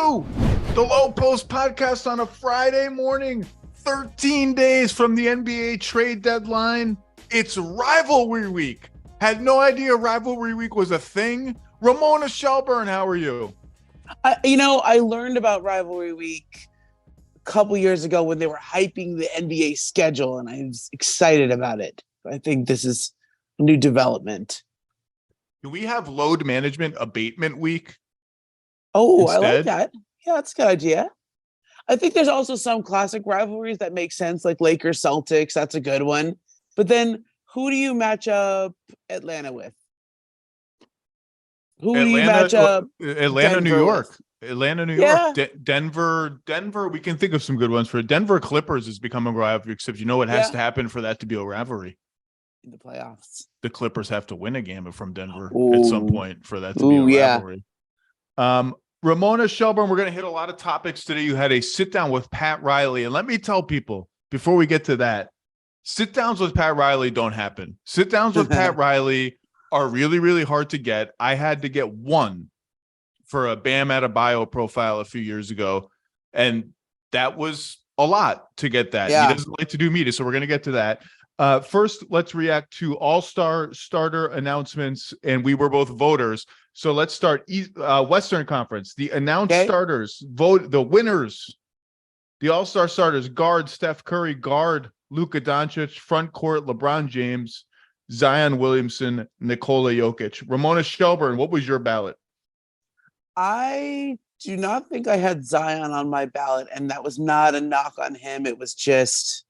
to the Lowe Post podcast on a Friday morning, 13 days from the NBA trade deadline. It's rivalry week. Had no idea rivalry week was a thing. Ramona Shelburne, how are you? I learned about rivalry week a couple years ago when they were hyping the NBA schedule, and I was excited about it. I think this is a new development. Do we have load management abatement week? Oh, instead? I like that. Yeah, that's a good idea. I think there's also some classic rivalries that make sense, like Lakers Celtics. That's a good one. But then who do you match up Atlanta with? Who do you match up Atlanta, New Denver York. with? Atlanta, New Yeah. York. Denver. We can think of some good ones for Denver. Clippers is becoming a rivalry, except you know what has to happen for that to be a rivalry. In the playoffs. The Clippers have to win a game from Denver Ooh. at some point for that to be a Yeah. rivalry. Ramona Shelburne, we're going to hit a lot of topics today. You had a sit down with Pat Riley. And let me tell people before we get to that, sit downs with Pat Riley don't happen. Sit downs with Pat Riley are really, really hard to get. I had to get one for a Bam Adebayo profile a few years ago. And that was a lot to get that. Yeah. He doesn't like to do media. So we're going to get to that. First, let's react to all-star starter announcements, and we were both voters. So let's start Western Conference. The announced starters, vote the winners. The all-star starters: guard Steph Curry, guard Luka Doncic, front court LeBron James, Zion Williamson, Nikola Jokic. Ramona Shelburne, what was your ballot? I do not think I had Zion on my ballot, and that was not a knock on him. It was just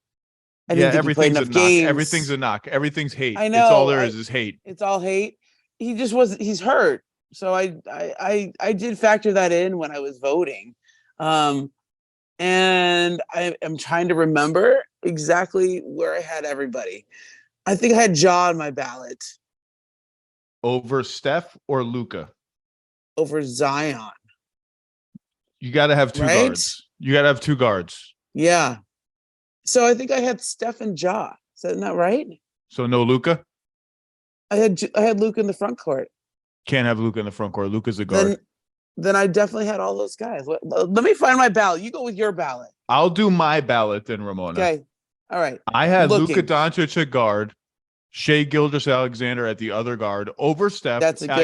I didn't think he played enough games. Everything's a knock. Everything's hate. I know. It's all there is hate. It's all hate. He just wasn't. He's hurt. So I did factor that in when I was voting, and I am trying to remember exactly where I had everybody. I think I had Ja on my ballot over Steph or Luka. Over Zion. You got to have two guards. You got to have two guards. Yeah. So I think I had Steph and Ja. Is that not right? So no Luka? I had Luka in the front court. Can't have Luka in the front court. Luka's a guard. Then I definitely had all those guys. Let me find my ballot. You go with your ballot. I'll do my ballot then, Ramona. Okay. All right. I had Luka Doncic at guard, Shai Gilgeous-Alexander at the other guard over Steph. That's a good.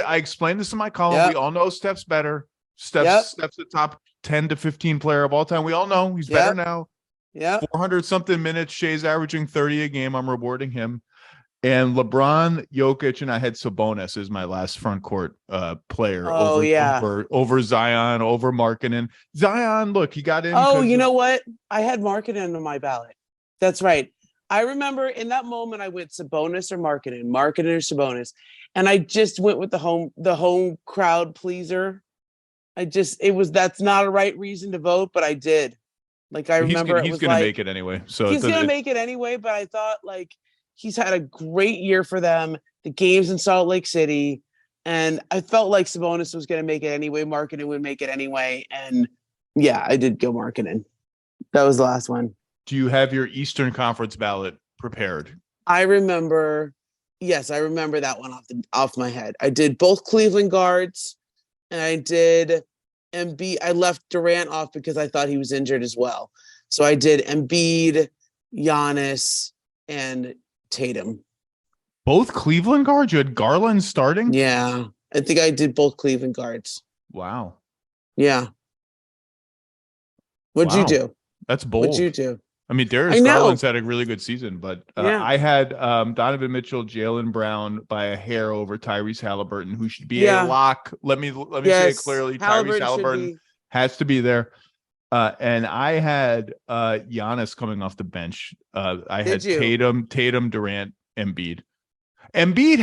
I explained this in my column. Yep. We all know Steph's better. Steph's the top 10 to 15 player of all time. We all know he's better now. Yeah. 400 something minutes. Shai's averaging 30 a game. I'm rewarding him. And LeBron, Jokic, and I had Sabonis as my last front court player. Over Zion, over Markkanen. Zion, look, he got in. Oh, you know what? I had Markkanen on my ballot. That's right. I remember in that moment I went Sabonis or Markkanen or Sabonis, and I just went with the home crowd pleaser. That's not a right reason to vote, but I did. Like I remember he's going to make it anyway. So he's going to make it anyway, but I thought like he's had a great year for them. The games in Salt Lake City, and I felt like Sabonis was going to make it anyway. Markkanen would make it anyway, and yeah, I did go Markkanen. That was the last one. Do you have your Eastern Conference ballot prepared? I remember that one off my head. I did both Cleveland guards, and I did Embiid. I left Durant off because I thought he was injured as well. So I did Embiid, Giannis, and Tatum. Both Cleveland guards? You had Garland starting? Yeah. I think I did both Cleveland guards. Wow. Yeah. What'd you do? That's bold. What'd you do? I mean, Darius Garland's had a really good season, but I had Donovan Mitchell, Jaylen Brown by a hair over Tyrese Halliburton, who should be a lock. Let me say it clearly. Tyrese Halliburton has to be there. And I had Giannis coming off the bench. I had Tatum, Durant, Embiid. Embiid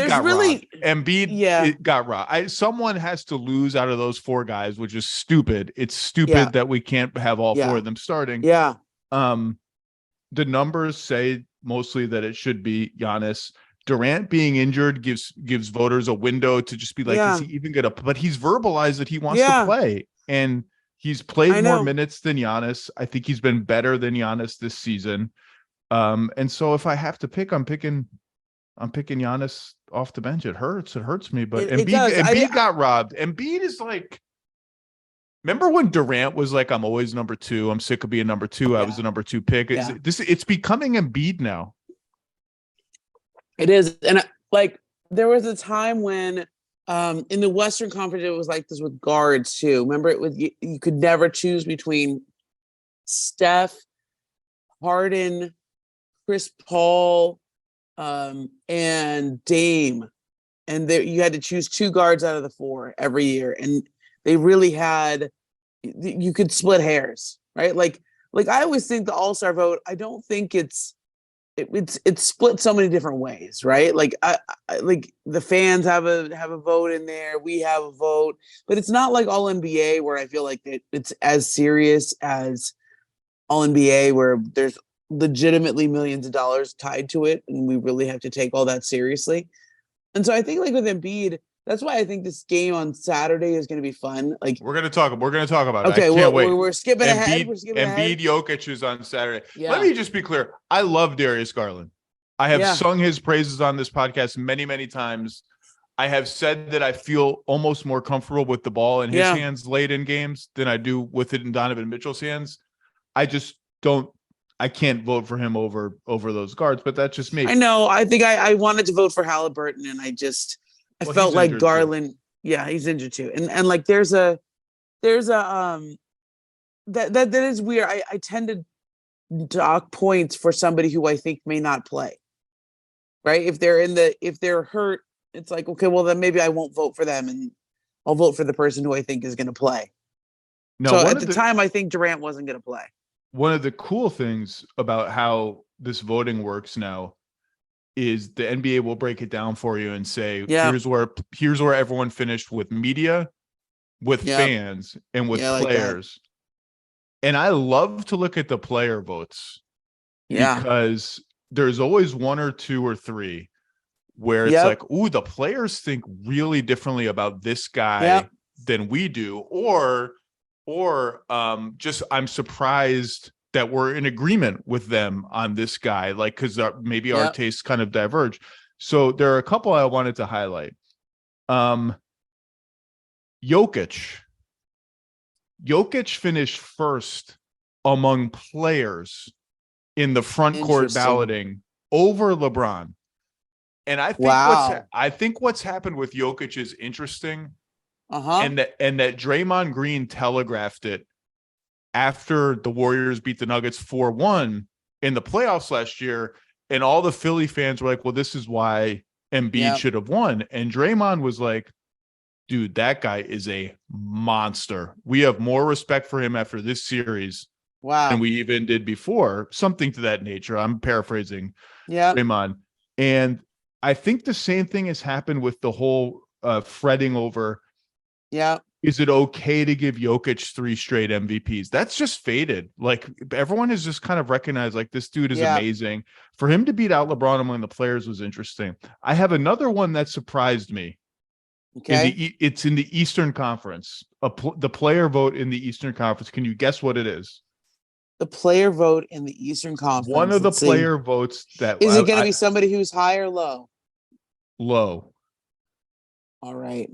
got robbed. Embiid got robbed. Someone has to lose out of those four guys, which is stupid. It's stupid that we can't have all four of them starting. Yeah. The numbers say mostly that it should be Giannis. Durant being injured gives voters a window to just be like, is he even gonna? But he's verbalized that he wants to play, and he's played more minutes than Giannis. I think he's been better than Giannis this season. And so if I have to pick, I'm picking Giannis off the bench. It hurts me, but Embiid got robbed. Embiid is like Remember when Durant was like, I'm always number 2. I'm sick of being number 2. Yeah. I was the number 2 pick. Yeah. It's becoming Embiid now. It is. And like, there was a time when in the Western Conference, it was like this with guards too. Remember, it was you could never choose between Steph, Harden, Chris Paul, and Dame, and you had to choose 2 guards out of the 4 every year, and they really had. You could split hairs, right? Like I always think the All-Star vote. I don't think it's split so many different ways, right? Like I like the fans have a vote in there. We have a vote, but it's not like All NBA where I feel like it's as serious as All NBA where there's legitimately millions of dollars tied to it, and we really have to take all that seriously. And so I think like with Embiid, that's why I think this game on Saturday is going to be fun. Like we're going to talk about it. Okay, I can't wait. We're skipping ahead. Embiid Jokic is on Saturday. Yeah. Let me just be clear. I love Darius Garland. I have sung his praises on this podcast many, many times. I have said that I feel almost more comfortable with the ball in his hands late in games than I do with it in Donovan Mitchell's hands. I can't vote for him over those guards, but that's just me. I know. I think I wanted to vote for Halliburton, and I felt like Garland. Too. Yeah, he's injured too. And like there's a that is weird. I tend to dock points for somebody who I think may not play. Right? If they're hurt, it's like, okay, well then maybe I won't vote for them and I'll vote for the person who I think is going to play. No, so at the time I think Durant wasn't going to play. One of the cool things about how this voting works now is the NBA will break it down for you and say, here's where everyone finished with media, with fans, and with players. Like and I love to look at the player votes because there's always 1 or 2 or 3 where it's like, ooh, the players think really differently about this guy than we do. Or just I'm surprised that we're in agreement with them on this guy, like because maybe our tastes kind of diverge. So there are a couple I wanted to highlight. Jokic finished first among players in the front court balloting over LeBron. And I think what's happened with Jokic is interesting. And that Draymond Green telegraphed it after the Warriors beat the Nuggets 4-1 in the playoffs last year. And all the Philly fans were like, well, this is why Embiid should have won. And Draymond was like, dude, that guy is a monster. We have more respect for him after this series than we even did before. Something to that nature. I'm paraphrasing Draymond. And I think the same thing has happened with the whole fretting over is it okay to give Jokic 3 straight MVPs? That's just faded. Like everyone has just kind of recognized like this dude is amazing. For him to beat out LeBron among the players was interesting. I have another one that surprised me. Okay. It's in the Eastern Conference. The player vote in the Eastern Conference. Can you guess what it is? The player vote in the Eastern Conference. One of the player votes that is it going to be somebody who's high or low? Low. All right.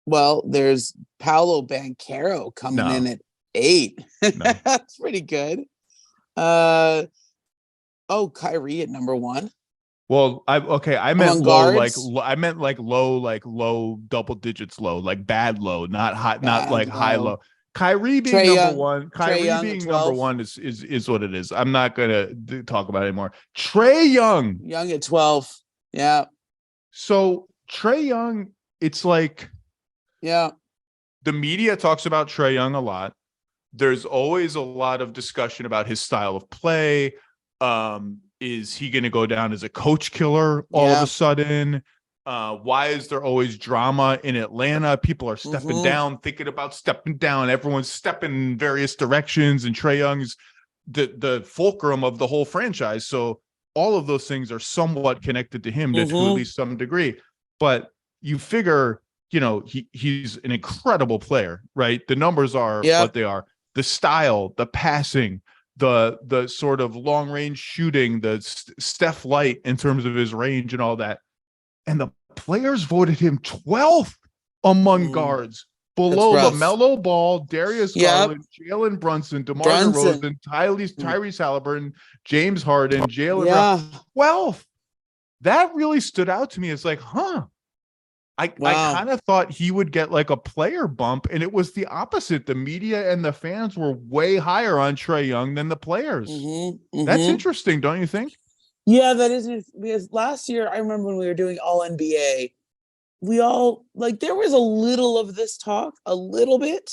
Well, there's Paolo Banchero coming in at 8. No. That's pretty good. Kyrie at number 1. Well, I meant low, like low double digits low, like bad low, not high, not like high low. Kyrie being Trae number Young, 1, Kyrie being number 1 is what it is. I'm not gonna talk about it anymore. Trae Young at 12. Yeah. So Trae Young, it's like, the media talks about Trae Young a lot. There's always a lot of discussion about his style of play. Is he going to go down as a coach killer all of a sudden? Why is there always drama in Atlanta? People are stepping down, thinking about stepping down. Everyone's stepping in various directions, and Trae Young's the fulcrum of the whole franchise. So all of those things are somewhat connected to him to at least some degree. But you figure, he's an incredible player, right? The numbers are what they are. The style, the passing, the sort of long range shooting, the Steph Light in terms of his range and all that. And the players voted him 12th among guards. below LaMelo Ball, Darius Garland, Jalen Brunson, DeMar DeRozan, Tyrese Halliburton, James Harden, Jalen Brown. 12th. That really stood out to me. It's like, I kind of thought he would get like a player bump, and it was the opposite. The media and the fans were way higher on Trae Young than the players. That's interesting, don't you think? Yeah, that is, because last year I remember when we were doing All NBA, we all there was a little of this talk, a little bit,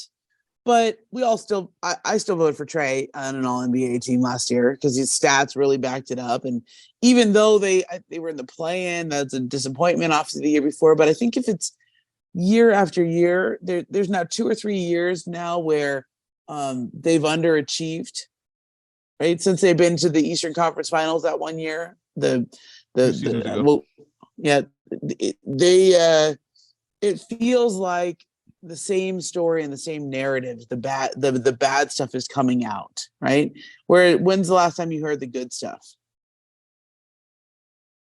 but we all still, I still voted for Trae on an All NBA team last year because his stats really backed it up. And even though they were in the play-in, that's a disappointment after the year before. But I think if it's year after year, there's now 2 or 3 years now where they've underachieved, right? Since they've been to the Eastern Conference Finals that one year, it feels like the same story and the same narrative. The bad stuff is coming out, right? When's the last time you heard the good stuff?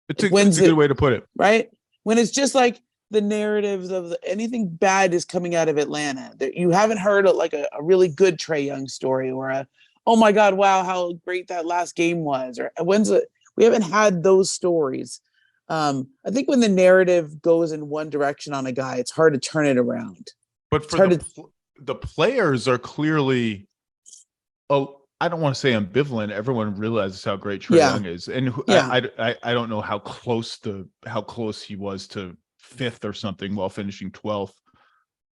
It's a good way to put it, right? When it's just like the narratives of anything bad is coming out of Atlanta. You haven't heard a really good Trae Young story, or oh my God, wow, how great that last game was, or we haven't had those stories. I think when the narrative goes in one direction on a guy, it's hard to turn it around. But for the players are clearly, I don't want to say ambivalent. Everyone realizes how great Trae Young is, and I don't know how close he was to 5th or something while finishing 12th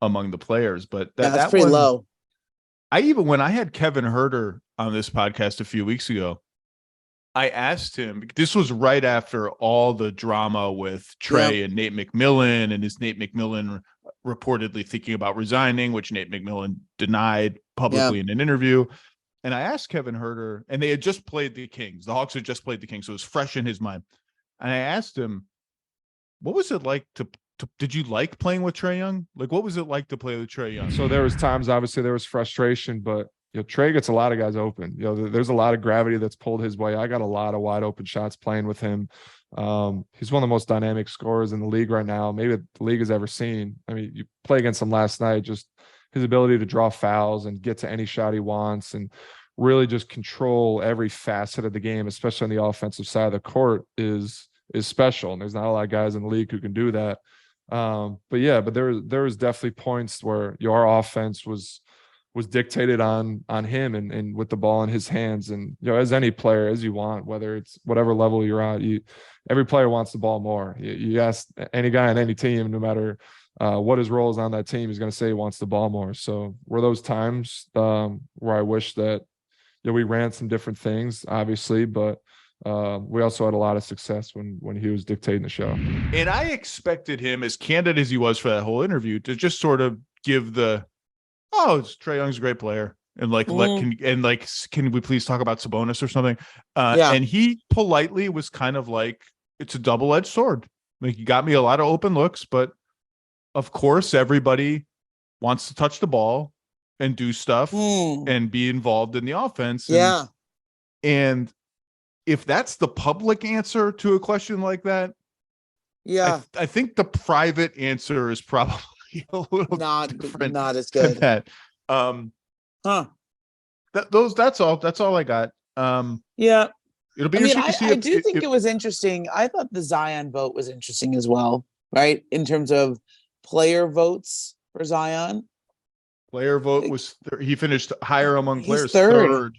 among the players. But that's pretty low. When I had Kevin Herter on this podcast a few weeks ago, I asked him, this was right after all the drama with Trae and Nate McMillan, and is Nate McMillan reportedly thinking about resigning, which Nate McMillan denied publicly in an interview. And I asked Kevin Herter, and they had just played the Kings. The Hawks had just played the Kings, so it was fresh in his mind. And I asked him, what was it like did you like playing with Trae Young? Like, what was it like to play with Trae Young? So there was times, obviously there was frustration, but Trae gets a lot of guys open. There's a lot of gravity that's pulled his way. I got a lot of wide open shots playing with him. He's one of the most dynamic scorers in the league right now, maybe the league has ever seen. I mean, you play against him last night, just his ability to draw fouls and get to any shot he wants and really just control every facet of the game, especially on the offensive side of the court, is special. And there's not a lot of guys in the league who can do that. But there was definitely points where our offense was dictated on him and with the ball in his hands. And as any player, as you want, whether it's whatever level you're at, every player wants the ball more. You ask any guy on any team, no matter what his role is on that team, he's going to say he wants the ball more. So were those times where I wish that we ran some different things, obviously, but we also had a lot of success when he was dictating the show. And I expected him, as candid as he was for that whole interview, to just sort of give Trae Young's a great player, and can we please talk about Sabonis or something? And he politely was kind of like, it's a double-edged sword. Like, you got me a lot of open looks, but of course everybody wants to touch the ball and do stuff and be involved in the offense. And if that's the public answer to a question like that, I think the private answer is probably a little different, not as good. That. That's all I got. It'll be interesting to see. I do think it was interesting. I thought the Zion vote was interesting as well, right? In terms of player votes for Zion. Player vote was he finished higher among players, third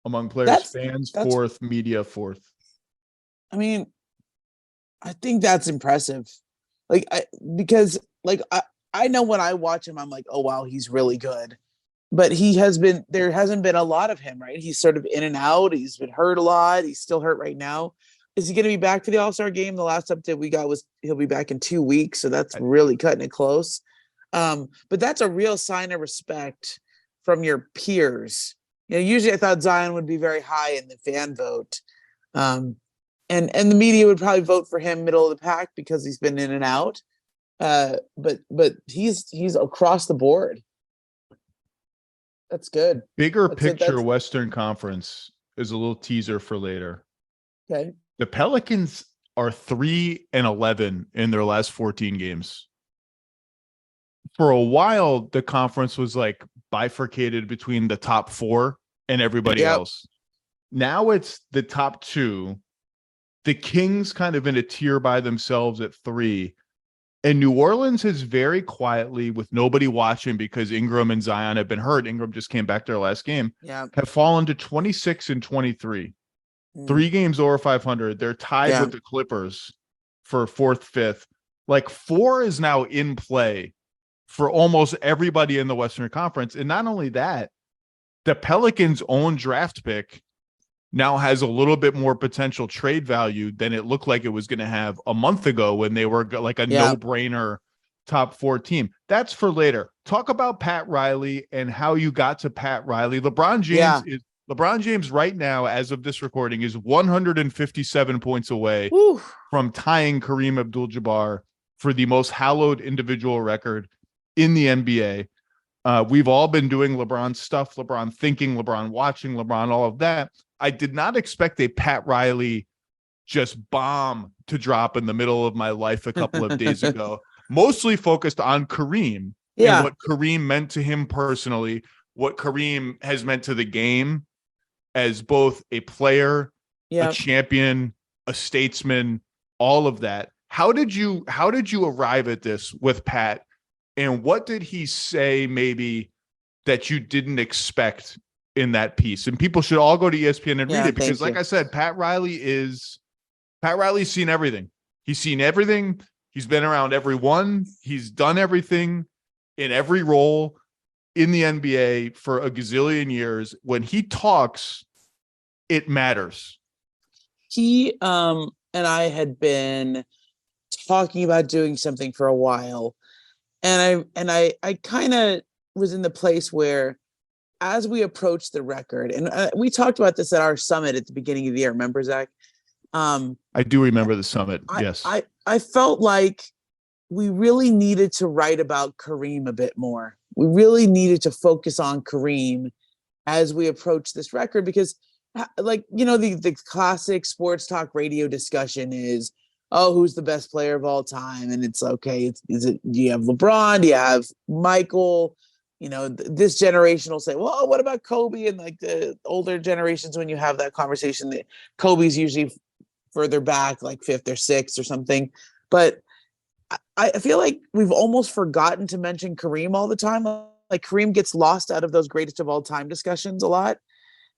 among players, fans fourth, media fourth. I mean, I think that's impressive. Because I know when I watch him, I'm like, oh wow, he's really good. But there hasn't been a lot of him, right? He's sort of in and out. He's been hurt a lot. He's still hurt right now. Is he going to be back for the All-Star game? The last update we got was he'll be back in 2 weeks. So that's really cutting it close. But that's a real sign of respect from your peers. Usually I thought Zion would be very high in the fan vote. And the media would probably vote for him middle of the pack because he's been in and out. But he's across the board. That's good. Bigger picture Western Conference is a little teaser for later. Okay. The Pelicans are 3-11 in their last 14 games. for a while, the conference was like bifurcated between the top 4 and everybody else. Now it's the top 2. The Kings kind of in a tier by themselves at 3. And New Orleans has very quietly, with nobody watching because Ingram and Zion have been hurt. Ingram just came back their last game. Have fallen to 26 and 23. 3 games over 500. They're tied with the Clippers for 4th, 5th. Like 4 is now in play for almost everybody in the Western Conference. And not only that, the Pelicans' own draft pick now has a little bit more potential trade value than it looked like it was going to have a month ago when they were like a no-brainer top 4 team. That's for later. Talk about Pat Riley and how you got to Pat Riley. LeBron James right now, as of this recording, is 157 points away from tying Kareem Abdul-Jabbar for the most hallowed individual record in the NBA. We've all been doing LeBron stuff, LeBron thinking, LeBron watching, LeBron, all of that. I did not expect a Pat Riley just bomb to drop in the middle of my life a couple of days ago, mostly focused on Kareem and what Kareem meant to him personally, what Kareem has meant to the game as both a player, a champion, a statesman, all of that. How did you arrive at this with Pat? And what did he say maybe that you didn't expect in that piece? And people should all go to ESPN and read it because, like I said, Pat Riley's seen everything. He's seen everything. He's been around everyone. He's done everything in every role in the NBA for a gazillion years. When he talks, it matters. He and I had been talking about doing something for a while. And I kind of was in the place where, as we approached the record, and we talked about this at our summit at the beginning of the year. Remember, Zach? I do remember the summit. Yes. I felt like we really needed to write about Kareem a bit more. We really needed to focus on Kareem as we approach this record, because the classic sports talk radio discussion is, who's the best player of all time? And it's okay. Do you have LeBron? Do you have Michael? This generation will say, well, what about Kobe? And like the older generations, when you have that conversation, Kobe's usually further back, like 5th or 6th or something. But I feel like we've almost forgotten to mention Kareem all the time. Like Kareem gets lost out of those greatest of all time discussions a lot.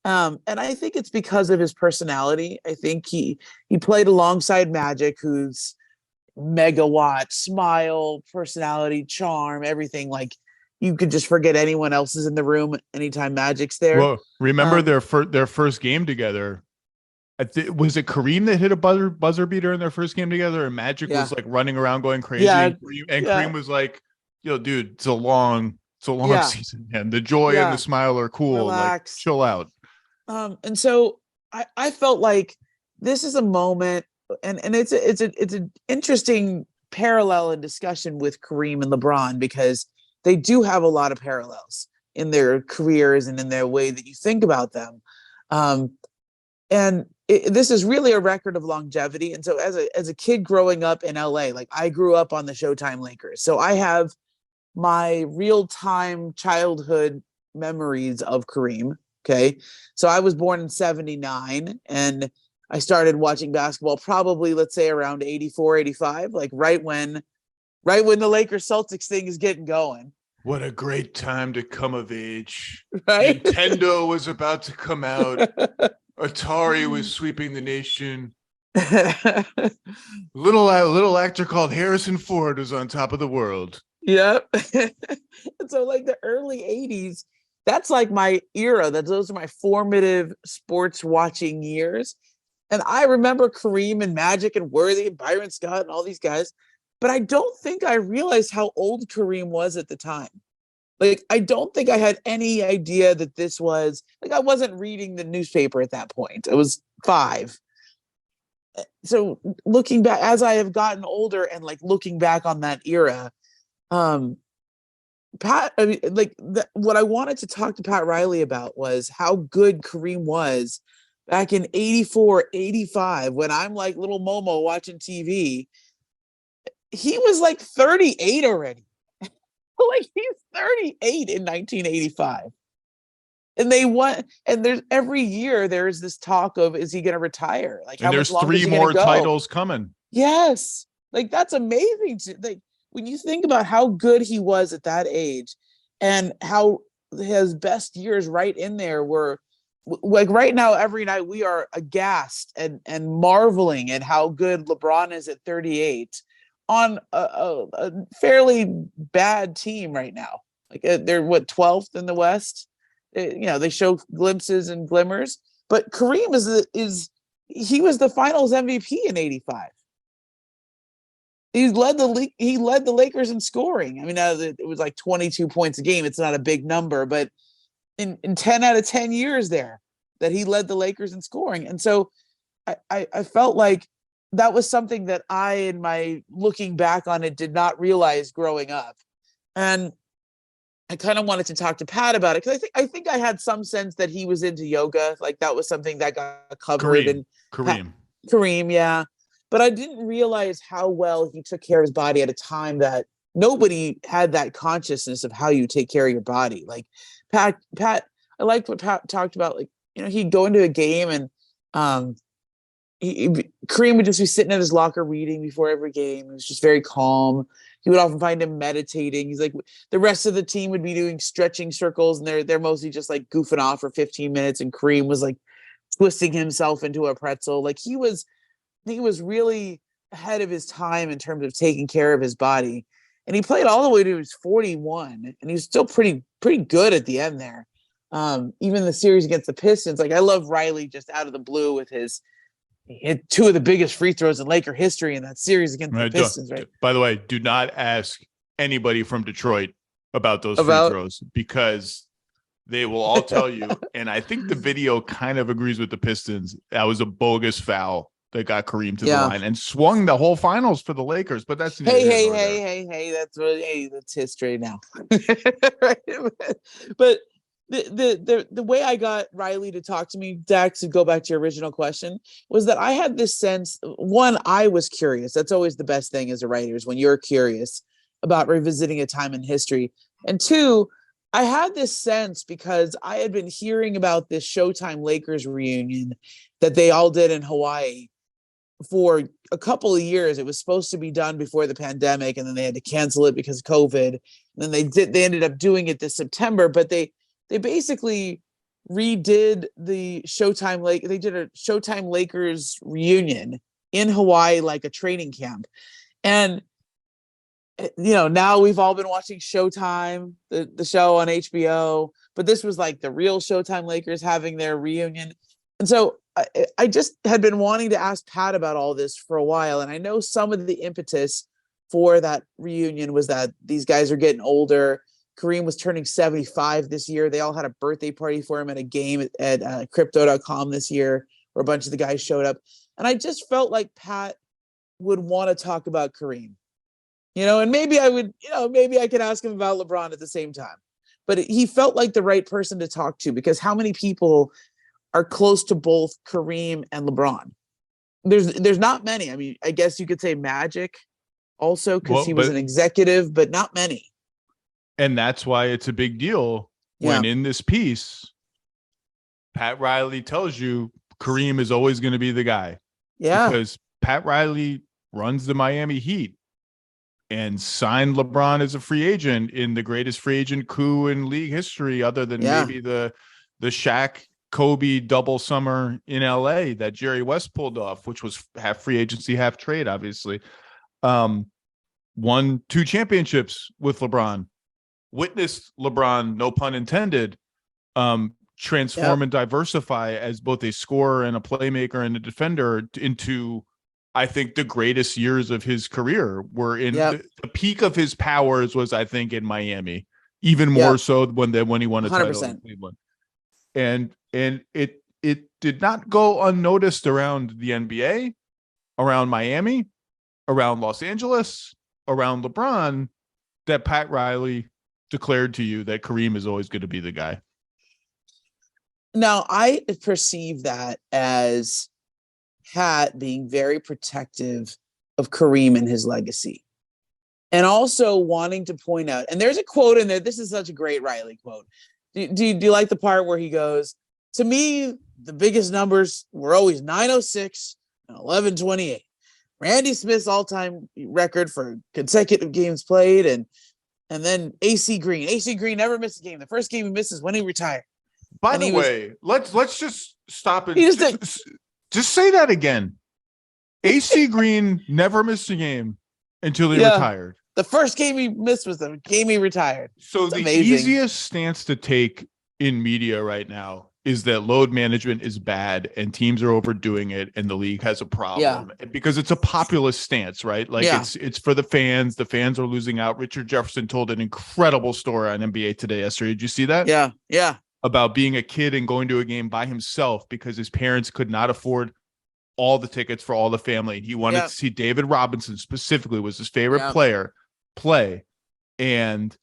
And I think it's because of his personality. I think he played alongside Magic, who's megawatt, smile, personality, charm, everything. Like you could just forget anyone else is in the room anytime Magic's there. Well, remember their first game together. Was it Kareem that hit a buzzer beater in their first game together, and Magic was like running around going crazy? And Kareem was like, "Yo, dude, it's a long season, and the joy and the smile are cool. Relax. Like, chill out." And so I felt like this is a moment, and it's an interesting parallel and discussion with Kareem and LeBron, because they do have a lot of parallels in their careers and in their way that you think about them. This is really a record of longevity. And so as a kid growing up in LA, like I grew up on the Showtime Lakers. So I have my real-time childhood memories of Kareem. Okay. So I was born in 79 and I started watching basketball probably, let's say, around 84, 85, like right when the Lakers Celtics thing is getting going. What a great time to come of age. Right? Nintendo was about to come out. Atari was sweeping the nation. little actor called Harrison Ford was on top of the world. Yep. And so like the early 80s, that's like my era. Those are my formative sports watching years. And I remember Kareem and Magic and Worthy and Byron Scott and all these guys, but I don't think I realized how old Kareem was at the time. Like, I don't think I had any idea that this was, like, I wasn't reading the newspaper at that point. I was 5. So looking back, as I have gotten older and like looking back on that era, what I wanted to talk to Pat Riley about was how good Kareem was back in 84, 85, when I'm like little Momo watching TV. He was like 38 already. like he's 38 in 1985. And they won, and there's every year there's this talk of, is he going to retire? Like, how much longer is he going to go? There's 3 more titles coming. Yes. Like, that's amazing. Like, when you think about how good he was at that age and how his best years right in there were, like right now, every night we are aghast and marveling at how good LeBron is at 38 on a fairly bad team right now. Like they're 12th in the West. They show glimpses and glimmers, but Kareem he was the Finals MVP in '85. He led the Lakers in scoring. I mean, it was like 22 points a game. It's not a big number, but in 10 out of 10 years there that he led the Lakers in scoring. And so I felt like that was something that I, in my looking back on it, did not realize growing up. And I kind of wanted to talk to Pat about it because I think I had some sense that he was into yoga. Like that was something that got covered. Kareem, yeah. But I didn't realize how well he took care of his body at a time that nobody had that consciousness of how you take care of your body. Like Pat, I liked what Pat talked about. Like, he'd go into a game and Kareem would just be sitting at his locker reading before every game. It was just very calm. He would often find him meditating. He's like, the rest of the team would be doing stretching circles, and they're mostly just like goofing off for 15 minutes. And Kareem was like twisting himself into a pretzel. Like he was really ahead of his time in terms of taking care of his body. And he played all the way to he was 41, and he was still pretty good at the end there. Even the series against the Pistons, like I love Riley just out of the blue with he had 2 of the biggest free throws in Laker history in that series against the Pistons, right? By the way, do not ask anybody from Detroit about those free throws because they will all tell you. And I think the video kind of agrees with the Pistons. That was a bogus foul that got Kareem to the line and swung the whole finals for the Lakers. But that's hey, that's history now. Right? But the way I got Riley to talk to me, Dax, to go back to your original question, was that I had this sense, one, I was curious. That's always the best thing as a writer, is when you're curious about revisiting a time in history. And 2, I had this sense because I had been hearing about this Showtime Lakers reunion that they all did in Hawaii for a couple of years. It was supposed to be done before the pandemic, and then they had to cancel it because of COVID. And then they ended up doing it this September, but they basically redid the Showtime they did a Showtime Lakers reunion in Hawaii, like a training camp. And now we've all been watching Showtime, the show on HBO, but this was like the real Showtime Lakers having their reunion. And so I just had been wanting to ask Pat about all this for a while. And I know some of the impetus for that reunion was that these guys are getting older. Kareem was turning 75 this year. They all had a birthday party for him at a game at crypto.com this year, where a bunch of the guys showed up. And I just felt like Pat would want to talk about Kareem, and maybe I would, maybe I could ask him about LeBron at the same time. But he felt like the right person to talk to, because how many people are close to both Kareem and LeBron? There's not many. I mean, I guess you could say Magic also, because he was an executive, but not many. And that's why it's a big deal when in this piece, Pat Riley tells you Kareem is always going to be the guy. Yeah. Because Pat Riley runs the Miami Heat and signed LeBron as a free agent in the greatest free agent coup in league history, other than maybe the Shaq Kobe double summer in LA that Jerry West pulled off, which was half free agency, half trade, obviously. Won 2 championships with LeBron. Witnessed LeBron, no pun intended, transform and diversify as both a scorer and a playmaker and a defender into, I think, the greatest years of his career were in the peak of his powers was, I think, in Miami, even more so when he won a 100%. Title in Cleveland. And it did not go unnoticed around the NBA, around Miami, around Los Angeles, around LeBron, that Pat Riley declared to you that Kareem is always going to be the guy. Now, I perceive that as Pat being very protective of Kareem and his legacy. and also wanting to point out, and there's a quote in there. This is such a great Riley quote. Do you like the part where he goes, to me, the biggest numbers were always 906 and 1128. Randy Smith's all-time record for consecutive games played, and then AC Green. AC Green never missed a game. The first game he misses when he retired. By the way, let's just stop it. Just say that again. AC Green never missed a game until he retired. The first game he missed was the game he retired. So the easiest stance to take in media right now is that load management is bad and teams are overdoing it and the league has a problem because it's a populist stance, right? Like it's for the fans. The fans are losing out. Richard Jefferson told an incredible story on NBA Today yesterday. Did you see that? Yeah. About being a kid and going to a game by himself because his parents could not afford all the tickets for all the family. He wanted to see David Robinson specifically, was his favorite player, play. And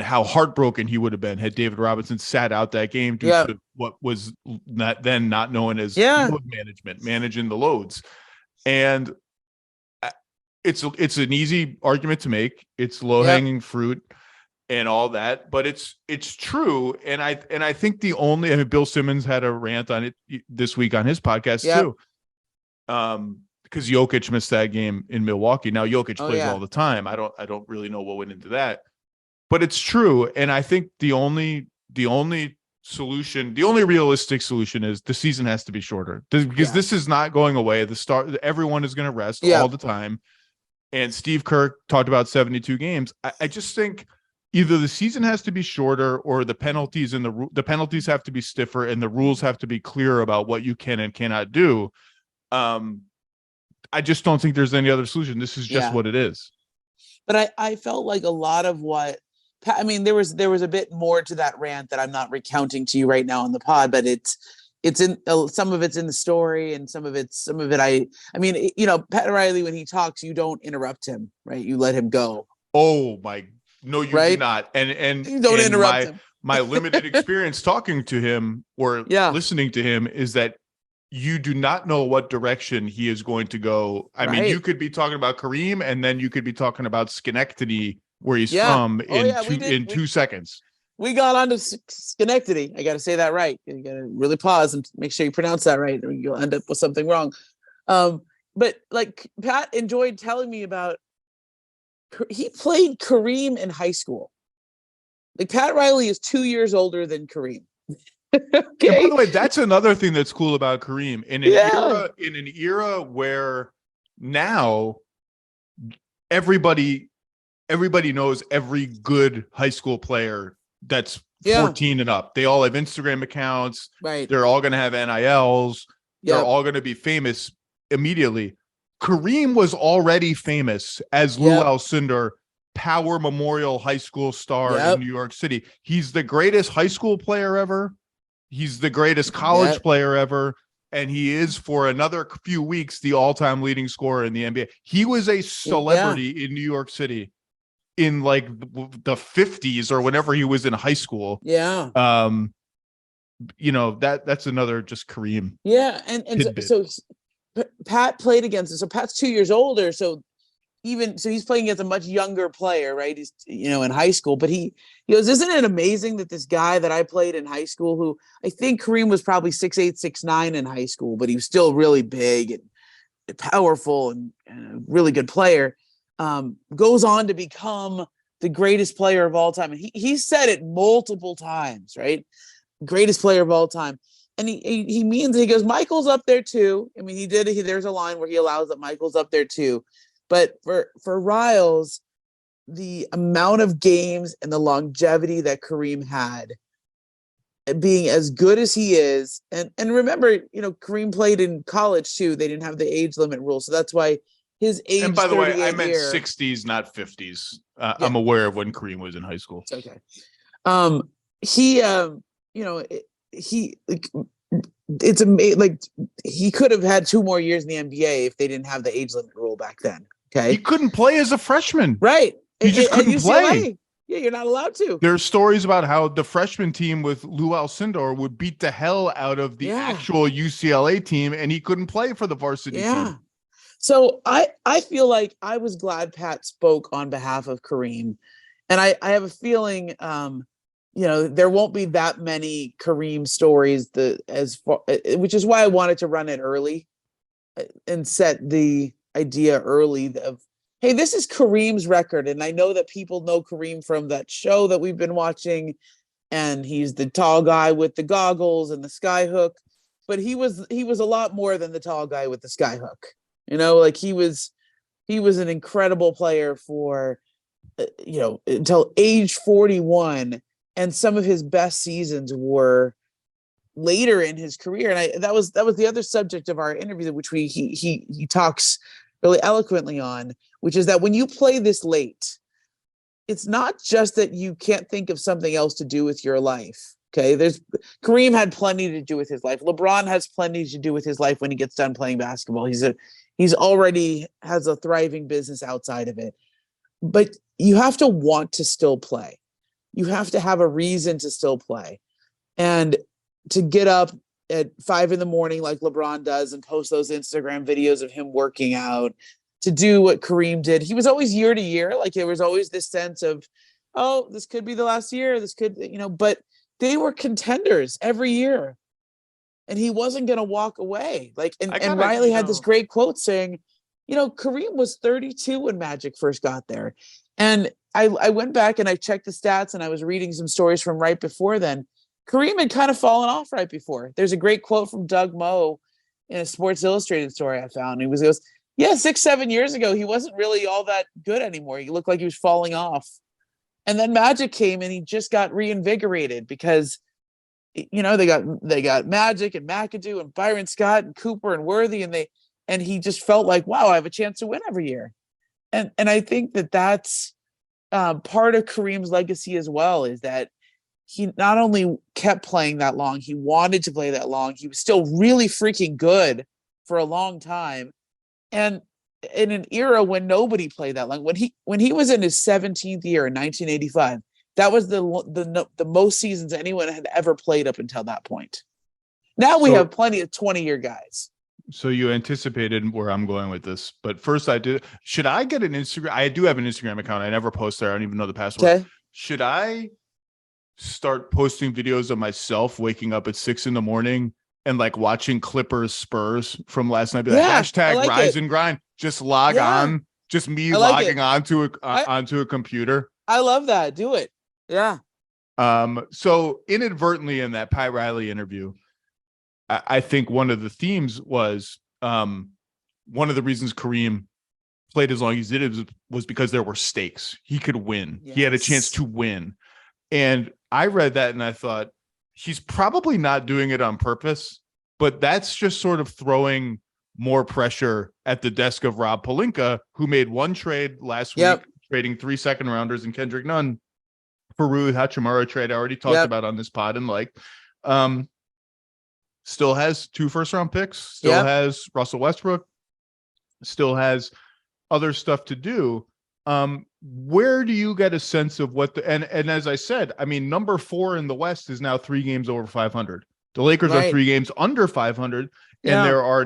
how heartbroken he would have been had David Robinson sat out that game due to what was not known as load management, managing the loads. And it's an easy argument to make. It's low-hanging fruit and all that, but it's true. And I think Bill Simmons had a rant on it this week on his podcast too. Because Jokic missed that game in Milwaukee. Now Jokic plays all the time. I don't really know what went into that. But it's true, and I think the only solution, the only realistic solution is the season has to be shorter because this is not going away. Everyone is going to rest all the time, and Steve Kerr talked about 72 games. I just think either the season has to be shorter or the penalties the penalties have to be stiffer and the rules have to be clearer about what you can and cannot do. I just don't think there's any other solution. This is just what it is. But I felt like a lot of what. I mean, there was a bit more to that rant that I'm not recounting to you right now on the pod, but it's in some of it's in the story and some of it. I mean, Pat Riley, when he talks, you don't interrupt him, right? You let him go. Oh my, no, you do not. And you don't interrupt him. My limited experience talking to him or listening to him is that you do not know what direction he is going to go. I mean, you could be talking about Kareem and then you could be talking about Schenectady, where he's from in 2 seconds. We got onto Schenectady. I got to say that right. You got to really pause and make sure you pronounce that right, or you'll end up with something wrong. But like Pat enjoyed telling me about, he played Kareem in high school. Like Pat Riley is 2 years older than Kareem. Okay. And by the way, that's another thing that's cool about Kareem in an era where now everybody knows every good high school player that's 14 and up. They all have Instagram accounts. Right. They're all going to have NILs. They're all going to be famous immediately. Kareem was already famous as Lou Alcindor, Power Memorial High School star in New York City. He's the greatest high school player ever. He's the greatest college player ever. And he is, for another few weeks, the all-time leading scorer in the NBA. He was a celebrity in New York City in like the 50s or whenever he was in high school. Yeah. That's another just Kareem. Yeah. And so Pat played against him. So Pat's 2 years older. So he's playing against a much younger player, right? He's, in high school, but he goes, isn't it amazing that this guy that I played in high school, who I think Kareem was probably 6'8", 6'9" in high school, but he was still really big and powerful and a really good player, goes on to become the greatest player of all time. And he said it multiple times, right? Greatest player of all time. And he means, he goes, Michael's up there too. I mean, there's a line where he allows that Michael's up there too. But for Riles, the amount of games and the longevity that Kareem had, being as good as he is, and remember, Kareem played in college too. They didn't have the age limit rule, so that's why his age. And by the way, I meant 60s, not 50s. I'm aware of when Kareem was in high school. It's okay. It's amazing. Like, he could have had 2 more years in the NBA if they didn't have the age limit rule back then. Okay, he couldn't play as a freshman. Right, he just couldn't play. Yeah, you're not allowed to. There's stories about how the freshman team with Lou Alcindor would beat the hell out of the actual UCLA team, and he couldn't play for the varsity team. So I feel like I was glad Pat spoke on behalf of Kareem. And I have a feeling, there won't be that many Kareem stories which is why I wanted to run it early and set the idea early of, hey, this is Kareem's record. And I know that people know Kareem from that show that we've been watching. And he's the tall guy with the goggles and the sky hook. But he was a lot more than the tall guy with the sky hook. Like he was an incredible player for, until age 41. And some of his best seasons were later in his career. And that was the other subject of our interview, which he talks really eloquently on, which is that when you play this late, it's not just that you can't think of something else to do with your life. Okay. Kareem had plenty to do with his life. LeBron has plenty to do with his life when he gets done playing basketball. He's already has a thriving business outside of it, but you have to want to still play. You have to have a reason to still play, and to get up at 5 a.m. like LeBron does and post those Instagram videos of him working out, to do what Kareem did. He was always year to year. Like there was always this sense of, oh, this could be the last year. This could, but they were contenders every year. And he wasn't going to walk away. And Riley had this great quote saying, Kareem was 32 when Magic first got there. And I went back and I checked the stats, and I was reading some stories from right before then. Kareem had kind of fallen off right before. There's a great quote from Doug Moe in a Sports Illustrated story I found. He goes, yeah, 6-7 years ago, he wasn't really all that good anymore. He looked like he was falling off. And then Magic came and he just got reinvigorated because, they got Magic and McAdoo and Byron Scott and Cooper and Worthy, and he just felt like, wow, I have a chance to win every year. And I think that's part of Kareem's legacy as well, is that he not only kept playing that long, he wanted to play that long. He was still really freaking good for a long time. And in an era when nobody played that long, when he was in his 17th year in 1985, that was the most seasons anyone had ever played up until that point. Now we have plenty of 20-year guys. So you anticipated where I'm going with this, but first should I get an Instagram? I do have an Instagram account. I never post there. I don't even know the password. Okay. Should I start posting videos of myself waking up at 6 a.m. and watching Clippers Spurs from last night? Be like, hashtag rise and grind. Just log on. Just me logging onto a computer. I love that. Do it. Yeah. So inadvertently in that Pat Riley interview, I think one of the themes was one of the reasons Kareem played as long as he did was because there were stakes. He could win. Yes. He had a chance to win. And I read that and I thought, he's probably not doing it on purpose, but that's just sort of throwing more pressure at the desk of Rob Pelinka, who made one trade last week, trading 3 second-rounders and Kendrick Nunn for Rui Hachimura trade I already talked about on this pod, and still has 2 first-round picks, still has Russell Westbrook, still has other stuff to do. Where do you get a sense of what and as I said, I mean, number 4 in the West is now 3 games over 500. The Lakers are 3 games under 500, and there are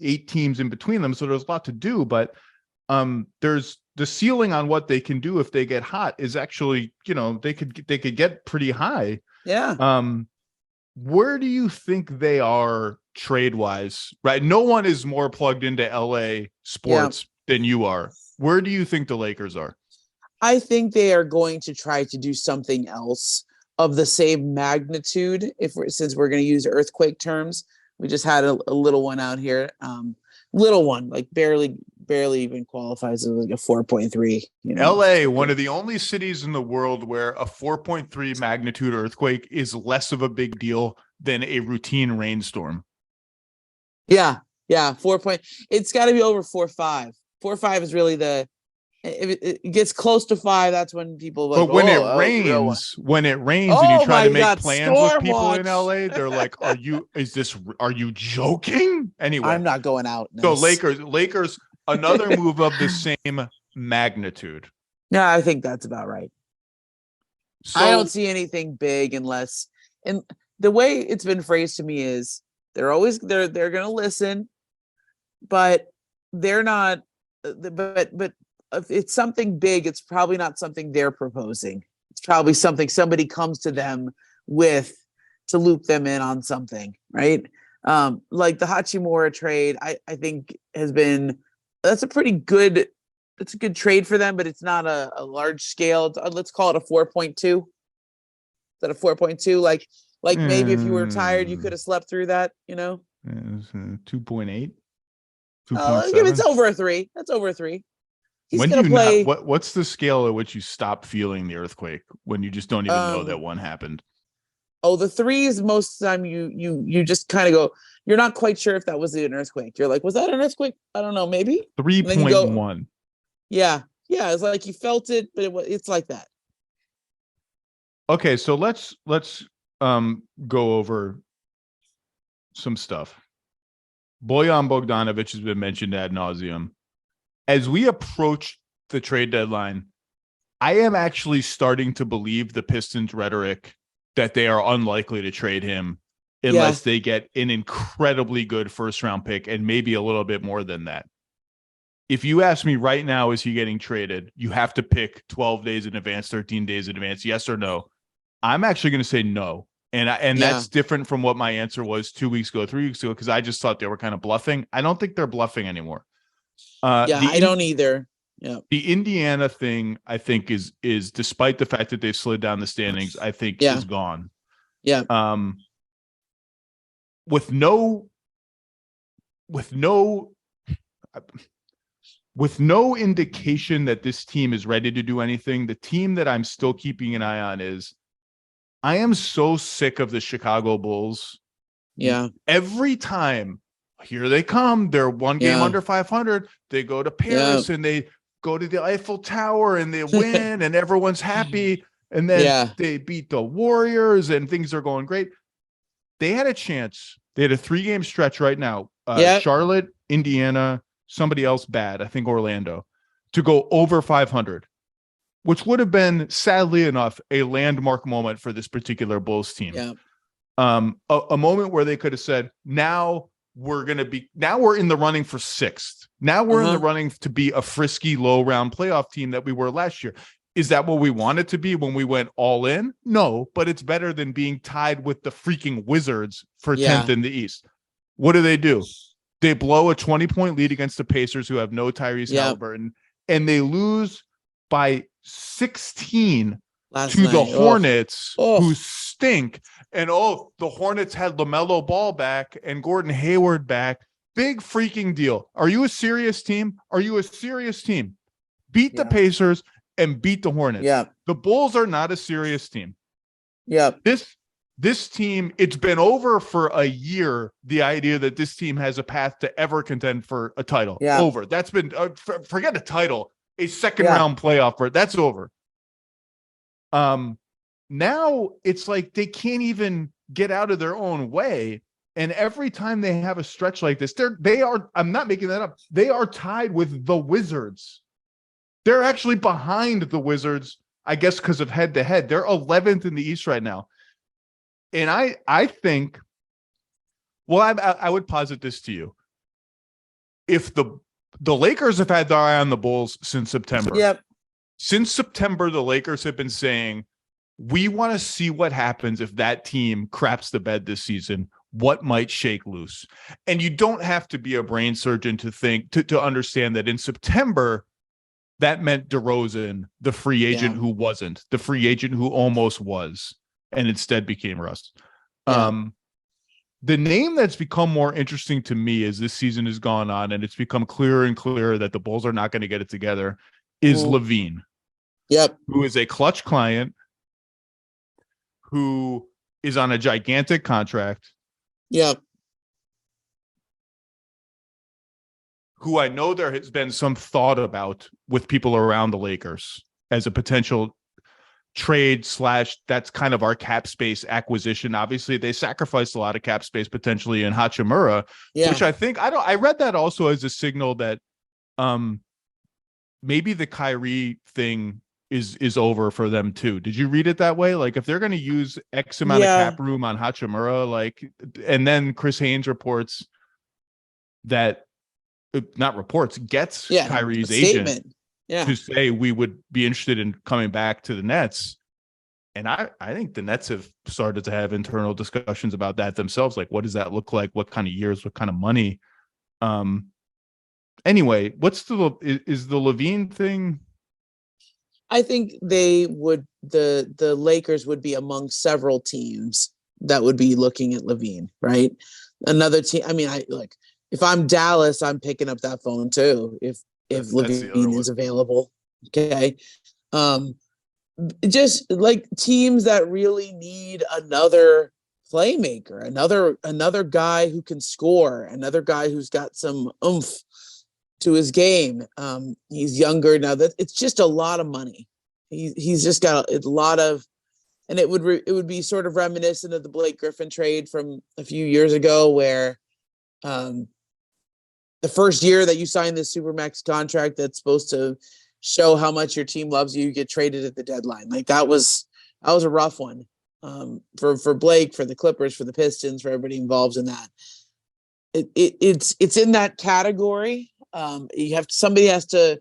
8 teams in between them. So there's a lot to do, but there's the ceiling on what they can do if they get hot is actually, they could get pretty high. Yeah. Where do you think they are trade wise? Right. No one is more plugged into LA sports than you are. Where do you think the Lakers are? I think they are going to try to do something else of the same magnitude. Since we're going to use earthquake terms, we just had a little one out here. Little one, barely even qualifies as a 4.3. LA, one of the only cities in the world where a 4.3 magnitude earthquake is less of a big deal than a routine rainstorm. Yeah. 4 point. It's got to be over 4.5. 4.5 is really if it gets close to 5, that's when people but when it rains and you try to make plans with people in LA, they're like, are you joking? Anyway, I'm not going out. So Lakers, another move of the same magnitude. Yeah, I think that's about right. So, I don't see anything big unless, and the way it's been phrased to me is they're going to listen, but they're not, but if it's something big, it's probably not something they're proposing. It's probably something somebody comes to them with to loop them in on something, right? Like the Hachimura trade, I think that's a good trade for them, but it's not a large scale. Let's call it a 4.2. Is that a 4.2? Like maybe if you were tired, you could have slept through that, you know? It was 2.8. It's over a 3. That's over a 3. He's when gonna do you play. What's the scale at which you stop feeling the earthquake when you just don't even know that one happened? Oh, the 3s, most of the time you just kind of go, you're not quite sure if that was an earthquake. You're like, was that an earthquake? I don't know, maybe 3.1. Yeah, it's like you felt it, but it's like that. Okay, so let's go over some stuff. Bojan Bogdanovic has been mentioned ad nauseum. As we approach the trade deadline, I am actually starting to believe the Pistons' rhetoric that they are unlikely to trade him unless they get an incredibly good first-round pick and maybe a little bit more than that. If you ask me right now, is he getting traded? You have to pick 12 days in advance, 13 days in advance, yes or no. I'm actually going to say no. And that's different from what my answer was 2 weeks ago, 3 weeks ago, because I just thought they were kind of bluffing. I don't think they're bluffing anymore. I don't either. Yeah. The Indiana thing, I think, is despite the fact that they've slid down the standings, I think is gone. Yeah. With no indication that this team is ready to do anything, the team that I'm still keeping an eye on is, I am so sick of the Chicago Bulls. Yeah. Every time, here they come. They're one game under 500. They go to Paris and they go to the Eiffel Tower and they win and everyone's happy. And then they beat the Warriors and things are going great. They had a chance. They had a 3-game stretch right now. Charlotte, Indiana, somebody else bad, I think Orlando, to go over 500, which would have been, sadly enough, a landmark moment for this particular Bulls team. Yeah. A moment where they could have said, now we're in the running for 6th. Now we're in the running to be a frisky low round playoff team that we were last year. Is that what we wanted to be when we went all in? No, but it's better than being tied with the freaking Wizards for 10th in the East. What do? They blow a 20-point lead against the Pacers, who have no Tyrese Haliburton, and they lose by 16 to the Hornets, who stink. And the Hornets had LaMelo Ball back and Gordon Hayward back. Big freaking deal. Are you a serious team? Beat the Pacers and beat the Hornets. Yeah. The Bulls are not a serious team. Yeah. This team, it's been over for a year, the idea that this team has a path to ever contend for a title. Yeah. Over. That's been, forget a title, a second round playoff, that's over. Now it's like they can't even get out of their own way. And every time they have a stretch like this, I'm not making that up, they are tied with the Wizards. They're actually behind the Wizards, I guess, because of head-to-head. They're 11th in the East right now. And I think, well, I would posit this to you. If the Lakers have had their eye on the Bulls since September. Yep. Since September, the Lakers have been saying, we want to see what happens if that team craps the bed this season. What might shake loose? And you don't have to be a brain surgeon to understand that in September, that meant DeRozan, the free agent who wasn't, the free agent who almost was, and instead became Russ. The name that's become more interesting to me as this season has gone on, and it's become clearer and clearer that the Bulls are not going to get it together, is LaVine. Yep. Who is a clutch client, who is on a gigantic contract. Yep. Who I know there has been some thought about with people around the Lakers as a potential trade / that's kind of our cap space acquisition. Obviously, they sacrificed a lot of cap space potentially in Hachimura, which I think I read that also as a signal that maybe the Kyrie thing is over for them too. Did you read it that way? Like if they're going to use X amount of cap room on Hachimura, and then Chris Haynes reports that not reports, gets Kyrie's agent to say we would be interested in coming back to the Nets. And I think the Nets have started to have internal discussions about that themselves. Like, what does that look like? What kind of years? What kind of money? Anyway, is the LaVine thing? I think they would, the Lakers would be among several teams that would be looking at LaVine, right? Another team. I mean, if I'm Dallas, I'm picking up that phone too. If LaVine is available. Okay. Just like teams that really need another playmaker, another guy who can score, another guy who's got some oomph to his game. He's younger now. That it's just a lot of money. He's just got a lot of, and it would be sort of reminiscent of the Blake Griffin trade from a few years ago, where the first year that you sign this Supermax contract that's supposed to show how much your team loves you, you get traded at the deadline. Like that was a rough one for Blake, for the Clippers, for the Pistons, for everybody involved in that. It's in that category. Somebody has to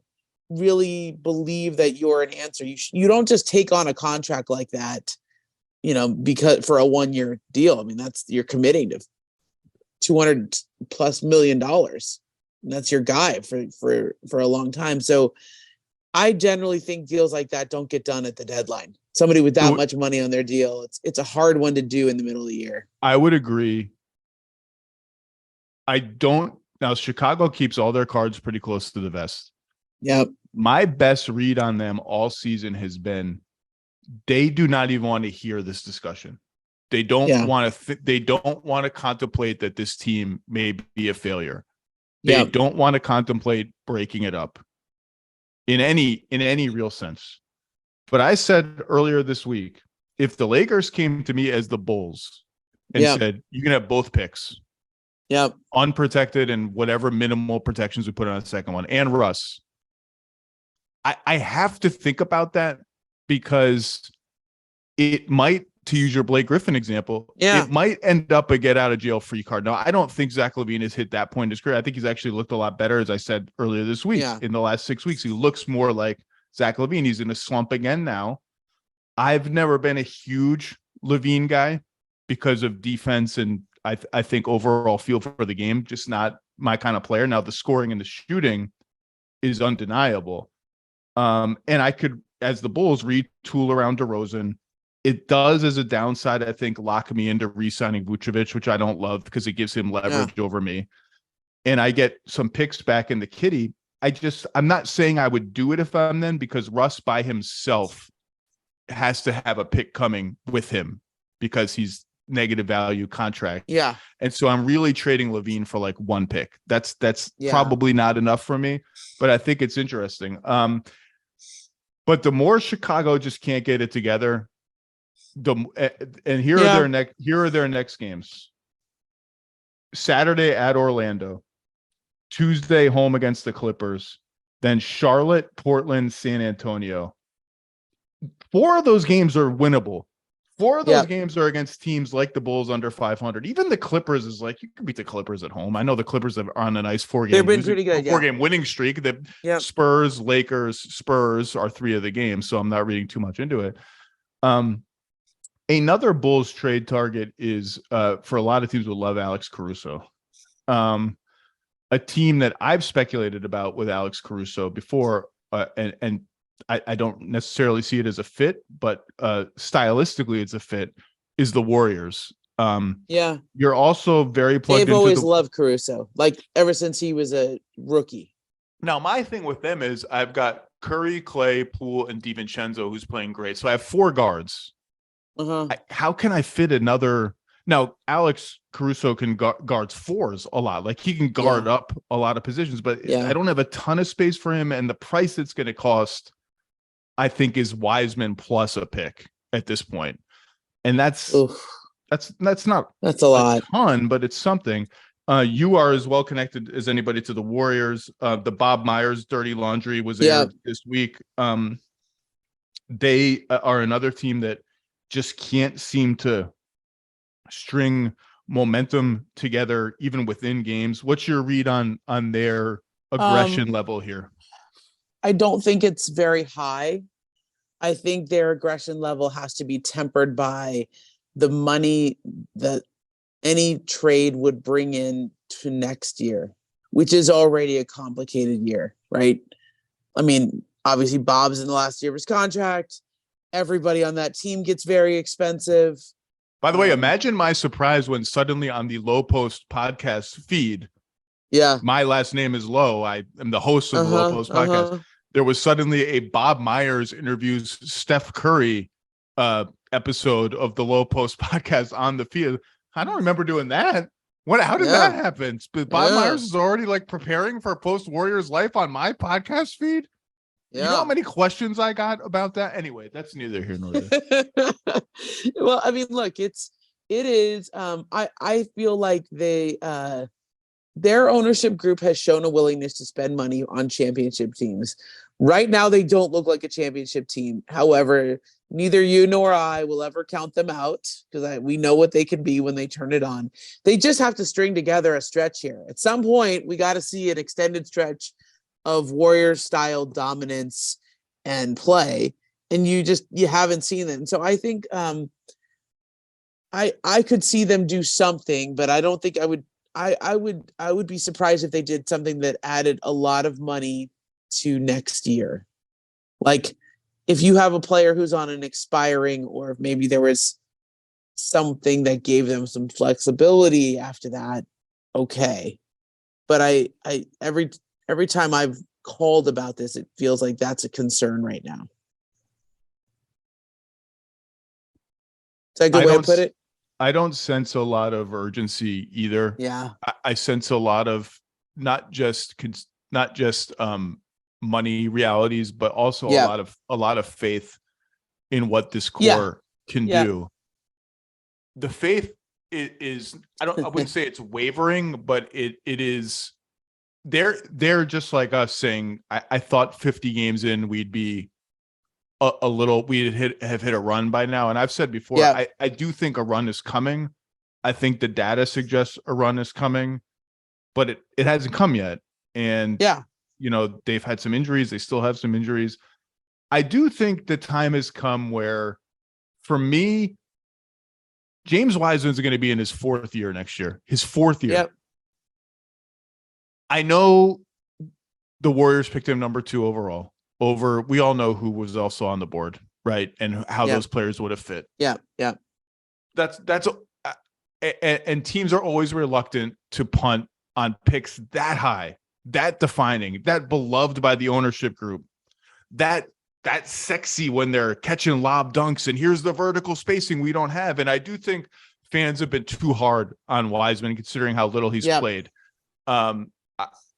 really believe that you're an answer. You don't just take on a contract like that, because for a 1-year deal. I mean, you're committing to $200+ million. And that's your guy for a long time. So I generally think deals like that don't get done at the deadline. Somebody with that much money on their deal, it's a hard one to do in the middle of the year. I would agree. Now Chicago keeps all their cards pretty close to the vest. Yep. My best read on them all season has been they do not even want to hear this discussion. They don't want to. They don't want to contemplate that this team may be a failure. They don't want to contemplate breaking it up in any real sense. But I said earlier this week, if the Lakers came to me as the Bulls and said, you can have both picks, unprotected and whatever minimal protections we put on the second one, and Russ, I have to think about that, because it might, to use your Blake Griffin example, it might end up a get out of jail free card. Now, I don't think Zach LaVine has hit that point in his career. I think he's actually looked a lot better, as I said earlier this week. In the last 6 weeks, he looks more like Zach LaVine. He's in a slump again now. I've never been a huge LaVine guy because of defense and I think overall feel for the game, just not my kind of player. Now, the scoring and the shooting is undeniable. And I could, as the Bulls, retool around DeRozan. It does, as a downside, I think, lock me into re-signing Vucevic, which I don't love because it gives him leverage over me. And I get some picks back in the kitty. I'm not saying I would do it if I'm them, because Russ by himself has to have a pick coming with him because he's negative value contract. Yeah. And so I'm really trading LaVine for like one pick. That's probably not enough for me, but I think it's interesting. But the more Chicago just can't get it together, here are their next games. Saturday at Orlando, Tuesday home against the Clippers, then Charlotte, Portland, San Antonio. 4 of those games are winnable. 4 of those games are against teams like the Bulls under 500. Even the Clippers is like, you can beat the Clippers at home. I know the Clippers are on a nice 4-game winning streak. The Spurs, Lakers, Spurs are 3 of the games, so I'm not reading too much into it. Another Bulls trade target is for a lot of teams would love Alex Caruso. A team that I've speculated about with Alex Caruso before, and I don't necessarily see it as a fit, but stylistically it's a fit, is the Warriors. You're also very plugged into. They've always loved Caruso, like ever since he was a rookie. Now, my thing with them is I've got Curry, Clay, Poole, and DiVincenzo, who's playing great. So I have 4 guards. How can I fit another? Now, Alex Caruso can guards 4s a lot. Like he can guard up a lot of positions, but I don't have a ton of space for him. And the price it's going to cost, I think, is Wiseman plus a pick at this point. And that's not a lot, ton, but it's something. You are as well connected as anybody to the Warriors. The Bob Myers dirty laundry was aired this week. They are another team that just can't seem to string momentum together, even within games. What's your read on their aggression level here? I don't think it's very high. I think their aggression level has to be tempered by the money that any trade would bring in to next year, which is already a complicated year, right? I mean, obviously Bob's in the last year of his contract. Everybody on that team gets very expensive. By the way, imagine my surprise when suddenly on the Lowe Post podcast feed, my last name is Lowe. I am the host of the Lowe Post podcast. There was suddenly a Bob Myers interviews Steph Curry episode of the Lowe Post podcast on the field. I don't remember doing that. How did that happen? Bob Myers is already like preparing for post Warriors life on my podcast feed. You know how many questions I got about that? Anyway, that's neither here nor there. Well, I mean, look, it is. I feel like their ownership group has shown a willingness to spend money on championship teams. Right now, they don't look like a championship team. However, neither you nor I will ever count them out because we know what they can be when they turn it on. They just have to string together a stretch here. At some point, we got to see an extended stretch of Warriors style dominance and play. And you haven't seen them. So I think I could see them do something, but I don't think I would be surprised if they did something that added a lot of money to next year. Like if you have a player who's on an expiring, or if maybe there was something that gave them some flexibility after that. Okay. But every time I've called about this, it feels like that's a concern right now. Is that a good way to put it? I don't sense a lot of urgency either. Yeah. I sense a lot of not just money realities, but also a lot of faith in what this core can do. The faith is I wouldn't say it's wavering, but it is. They're just like us saying, I thought 50 games in we'd be we'd have hit a run by now. And I've said before, I do think a run is coming. I think the data suggests a run is coming, but it hasn't come yet. And they've had some injuries. They still have some injuries. I do think the time has come where, for me, James Wiseman is going to be in his fourth year next year. His fourth year. Yep. I know the Warriors picked him number 2 overall over, we all know who was also on the board, right? And how those players would have fit. Yeah. Yeah. And teams are always reluctant to punt on picks that high, that defining, that beloved by the ownership group, that sexy when they're catching lob dunks and here's the vertical spacing we don't have. And I do think fans have been too hard on Wiseman considering how little he's played.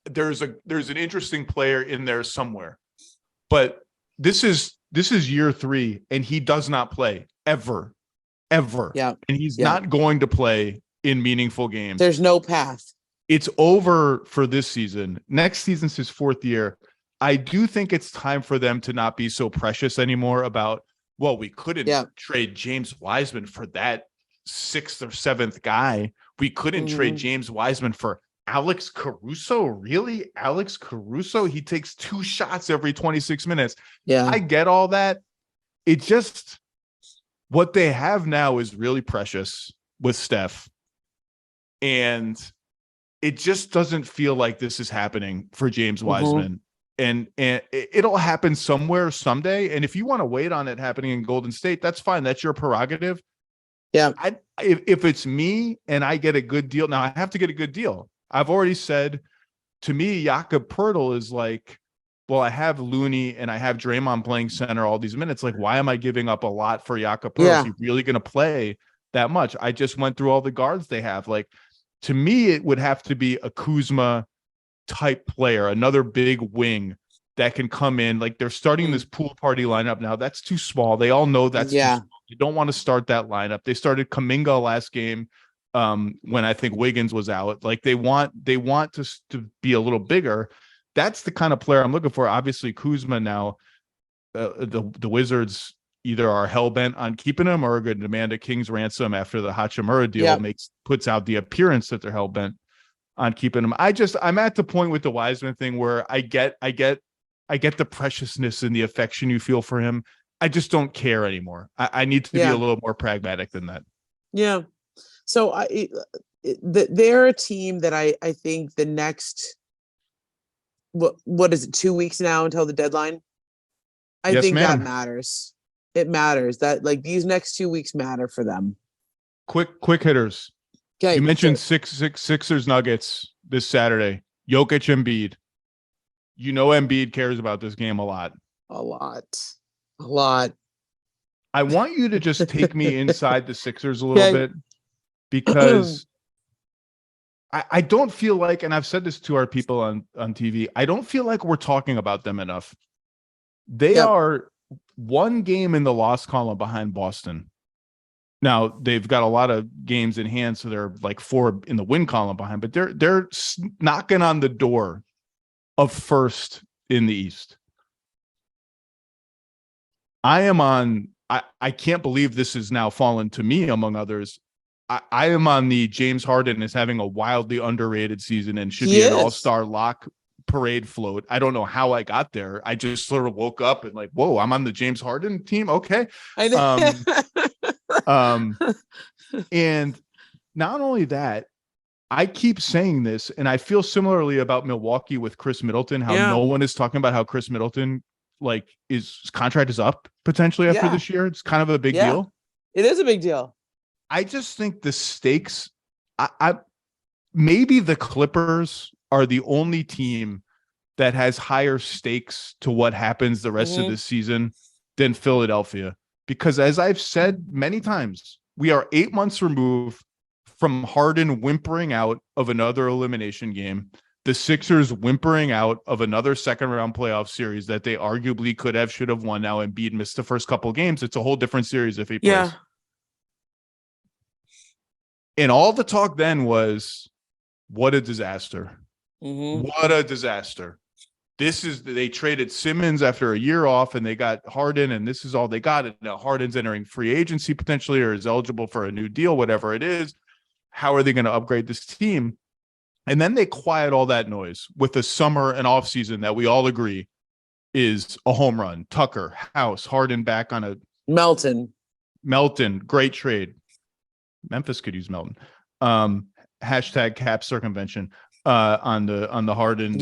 There's an interesting player in there somewhere, but this is year 3 and he does not play ever. Yeah. And he's not going to play in meaningful games. There's no path. It's over for this season. Next season's his 4th year. I do think it's time for them to not be so precious anymore about, well, we couldn't trade James Wiseman for that 6th or 7th guy. We couldn't trade James Wiseman for Alex Caruso. Really? Alex Caruso? He takes 2 shots every 26 minutes. Yeah. I get all that. It just, what they have now is really precious with Steph. And it just doesn't feel like this is happening for James Wiseman. And it'll happen somewhere someday. And if you want to wait on it happening in Golden State, that's fine. That's your prerogative. Yeah. If it's me and I get a good deal, now I have to get a good deal. I've already said, to me, Jakob Poeltl is like, well, I have Looney and I have Draymond playing center all these minutes. Like, why am I giving up a lot for Jakob Poeltl? Is he really going to play that much? I just went through all the guards they have. Like, to me, it would have to be a Kuzma type player, another big wing that can come in. Like, they're starting this pool party lineup now. That's too small. They all know that's too small. You don't want to start that lineup. They started Kuminga last game when I think Wiggins was out. Like, they want to be a little bigger. That's the kind of player I'm looking for. Obviously, Kuzma now, the Wizards either are hell-bent on keeping him or are going to demand a king's ransom after the Hachimura deal puts out the appearance that they're hell-bent on keeping him. I'm at the point with the Wiseman thing where I get the preciousness and the affection you feel for him. I just don't care anymore. I need to be a little more pragmatic than that. Yeah. So they're a team that I think the next, what is it, 2 weeks now until the deadline? I think that matters. It matters that like these next 2 weeks matter for them. Quick hitters. Okay. You mentioned Sixers Nuggets this Saturday. Jokic, Embiid. You know Embiid cares about this game a lot. A lot. I want you to just take me inside the Sixers a little bit, because I don't feel like, and I've said this to our people on TV, I don't feel like we're talking about them enough. They are one game in the loss column behind Boston. Now they've got a lot of games in hand, so they're like 4 in the win column behind, but they're knocking on the door of first in the East. I can't believe this has now fallen to me among others. I am on the James Harden is having a wildly underrated season and should be an all-star lock parade float. I don't know how I got there. I just sort of woke up and like, whoa, I'm on the James Harden team. Okay. And not only that, I keep saying this, and I feel similarly about Milwaukee with Chris Middleton, how no one is talking about how Chris Middleton like his contract is up potentially after this year. It's kind of a big deal. It is a big deal. I just think the stakes, I maybe the Clippers are the only team that has higher stakes to what happens the rest of this season than Philadelphia. Because as I've said many times, we are 8 months removed from Harden whimpering out of another elimination game, the Sixers whimpering out of another second round playoff series that they arguably could have, should have won. Now Embiid missed the first couple games. It's a whole different series if he plays. And all the talk then was, what a disaster. What a disaster. They traded Simmons after a year off and they got Harden, and this is all they got. And now Harden's entering free agency potentially, or is eligible for a new deal, whatever it is. How are they going to upgrade this team? And then they quiet all that noise with a summer and off season that we all agree is a home run. Tucker, House, Harden back on a Melton, great trade. Memphis could use Melton. Hashtag cap circumvention on the Harden,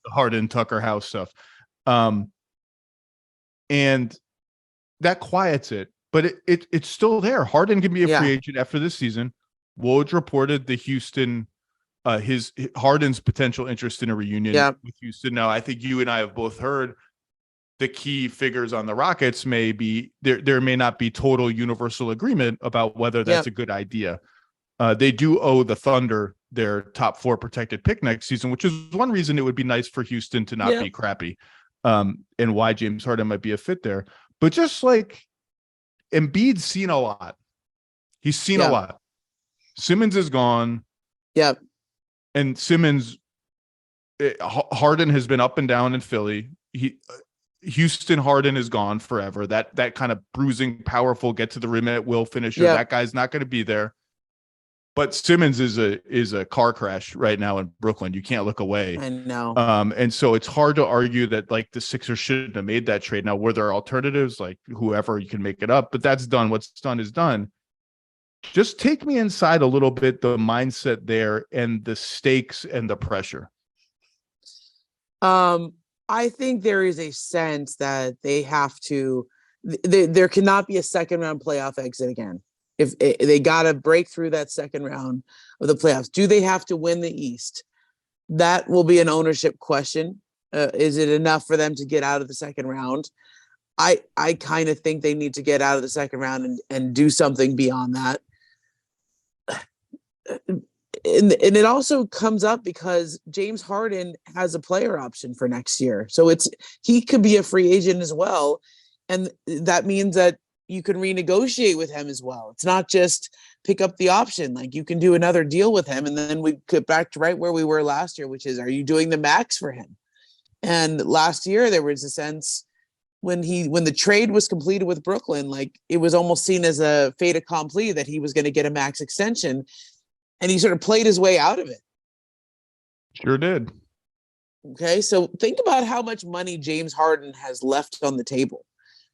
Harden Tucker House stuff. And that quiets it, but it's still there. Harden can be a free agent after this season. Woj reported the Houston, Harden's potential interest in a reunion with Houston. Now, I think you and I have both heard the key figures on the Rockets may be there may not be total universal agreement about whether that's a good idea. They do owe the Thunder their top 4 protected pick next season, which is one reason it would be nice for Houston to not be crappy, and why James Harden might be a fit there. But just like Embiid's seen a lot. He's seen a lot. Simmons is gone. Yep. And Simmons, Harden has been up and down in Philly. Houston Harden is gone forever. That kind of bruising, powerful, get to the rim at will finisher. That guy's not going to be there. But Simmons is a car crash right now in Brooklyn. You can't look away. I know. And so it's hard to argue that like the Sixers shouldn't have made that trade. Now, were there alternatives? Like whoever, you can make it up, but that's done. What's done is done. Just take me inside a little bit, the mindset there and the stakes and the pressure. I think there is a sense that they have to, there cannot be a second round playoff exit again. If they got to break through that second round of the playoffs, do they have to win the East? That will be an ownership question. Is it enough for them to get out of the second round? I kind of think they need to get out of the second round and do something beyond that. And it also comes up because James Harden has a player option for next year. So he could be a free agent as well. And that means that you can renegotiate with him as well. It's not just pick up the option. Like you can do another deal with him. And then we get back to right where we were last year, which is, are you doing the max for him? And last year there was a sense, when the trade was completed with Brooklyn, like it was almost seen as a fait accompli that he was going to get a max extension, and he sort of played his way out of it. Sure did. Okay, so think about how much money James Harden has left on the table.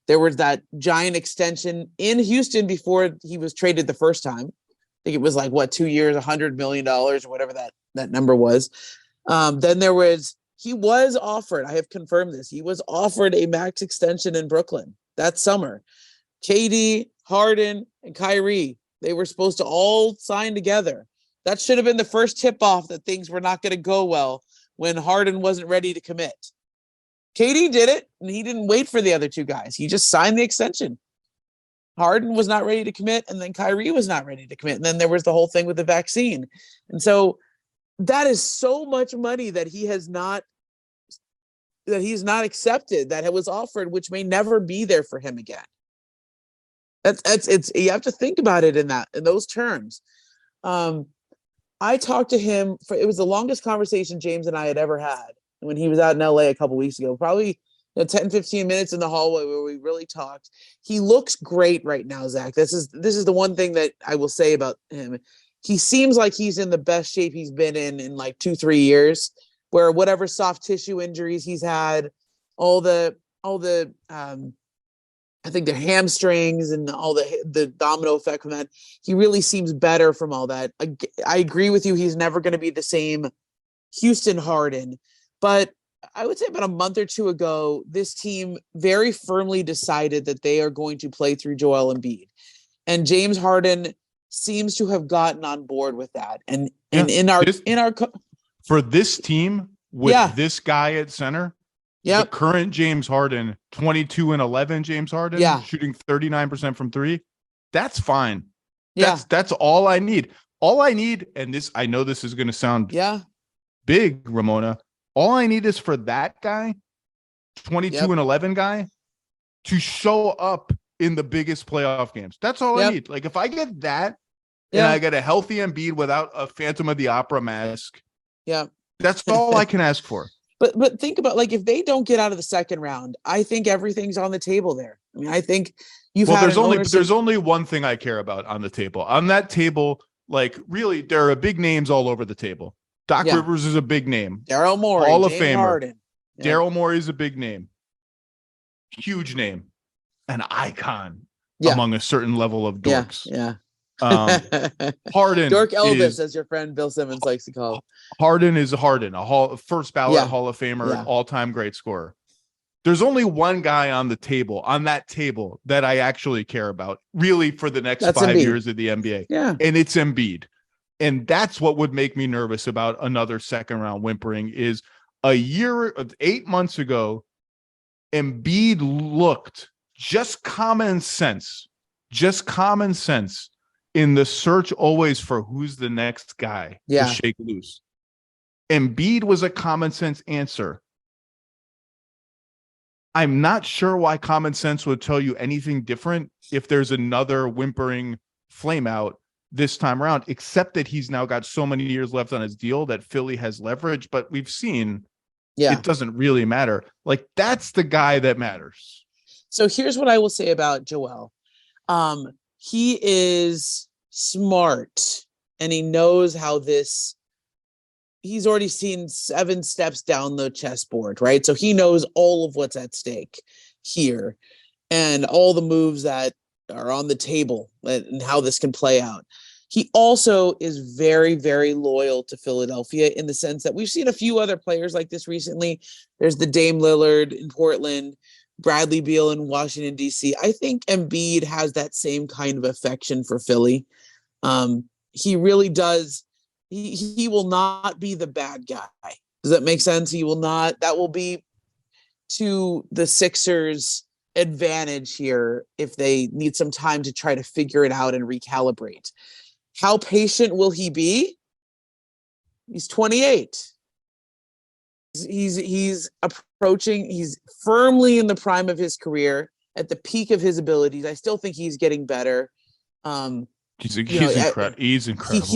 There was that giant extension in Houston before he was traded the first time. I think it was like 2 years, $100 million or whatever that number was. Then he was offered, I have confirmed this, he was offered a max extension in Brooklyn that summer. KD, Harden, and Kyrie, they were supposed to all sign together. That should have been the first tip-off that things were not going to go well when Harden wasn't ready to commit. KD did it, and he didn't wait for the other two guys. He just signed the extension. Harden was not ready to commit, and then Kyrie was not ready to commit. And then there was the whole thing with the vaccine. And so that is so much money that he's not accepted, that was offered, which may never be there for him again. It's you have to think about it in those terms. I talked to him it was the longest conversation James and I had ever had when he was out in LA a couple weeks ago, probably 10, 15 minutes in the hallway where we really talked. He looks great right now, Zach. This is the one thing that I will say about him. He seems like he's in the best shape he's been in like 2-3 years, where whatever soft tissue injuries he's had, all the I think their hamstrings and all the domino effect from that, he really seems better from all that. I agree with you. He's never going to be the same Houston Harden, but I would say about a month or two ago, this team very firmly decided that they are going to play through Joel Embiid, and James Harden seems to have gotten on board with that. And for this team with this guy at center, the current James Harden, 22-11 James Harden, shooting 39% from three. That's fine. That's all I need. All I need, and this, I know this is going to sound big, Ramona. All I need is for that guy, 22-11 guy, to show up in the biggest playoff games. That's all I need. Like if I get that, and I get a healthy Embiid without a Phantom of the Opera mask, that's all I can ask for. But think about, like, if they don't get out of the second round, I think everything's on the table there. I mean, I think there's only one thing I care about on the table. On that table, like, really, there are big names all over the table. Doc Rivers is a big name. Daryl Morey, Hall of Famer. Daryl Morey is a big name. Huge name. An icon among a certain level of dorks. Harden, Dork Elvis, as your friend Bill Simmons likes to call him. Harden is a first ballot Hall of Famer, all-time great scorer. There's only one guy on that table that I actually care about, really, for the next 5 years of the NBA. And it's Embiid. And that's what would make me nervous about another second round whimpering is 8 months ago, Embiid looked just common sense in the search always for who's the next guy to shake loose. Embiid was a common sense answer. I'm not sure why common sense would tell you anything different if there's another whimpering flame out this time around, except that he's now got so many years left on his deal that Philly has leverage, but we've seen it doesn't really matter. Like, that's the guy that matters. So here's what I will say about Joel. He is smart, and he knows how he's already seen 7 steps down the chessboard, right? So he knows all of what's at stake here and all the moves that are on the table and how this can play out. He also is very, very loyal to Philadelphia in the sense that we've seen a few other players like this recently. There's the Dame Lillard in Portland, Bradley Beal in Washington, D.C. I think Embiid has that same kind of affection for Philly. He really does. He will not be the bad guy. Does that make sense? He will not. That will be to the Sixers' advantage here if they need some time to try to figure it out and recalibrate. How patient will he be? He's 28. He's approaching. He's firmly in the prime of his career, at the peak of his abilities. I still think he's getting better. He's incredible. He's incredible.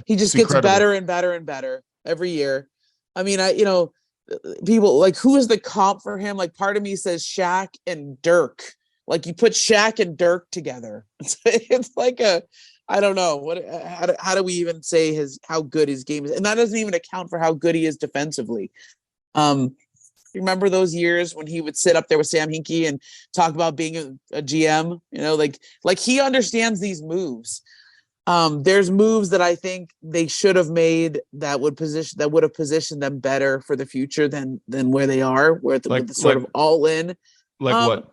He just gets better and better and better every year. I mean, people like, who is the comp for him? Like, part of me says Shaq and Dirk. Like, you put Shaq and Dirk together. It's like I don't know what. How do we even say how good his game is? And that doesn't even account for how good he is defensively. You remember those years when he would sit up there with Sam Hinkie and talk about being a GM? You know, like he understands these moves. There's moves that I think they should have made that would have positioned them better for the future than where they are, with the sort of all in. Like what?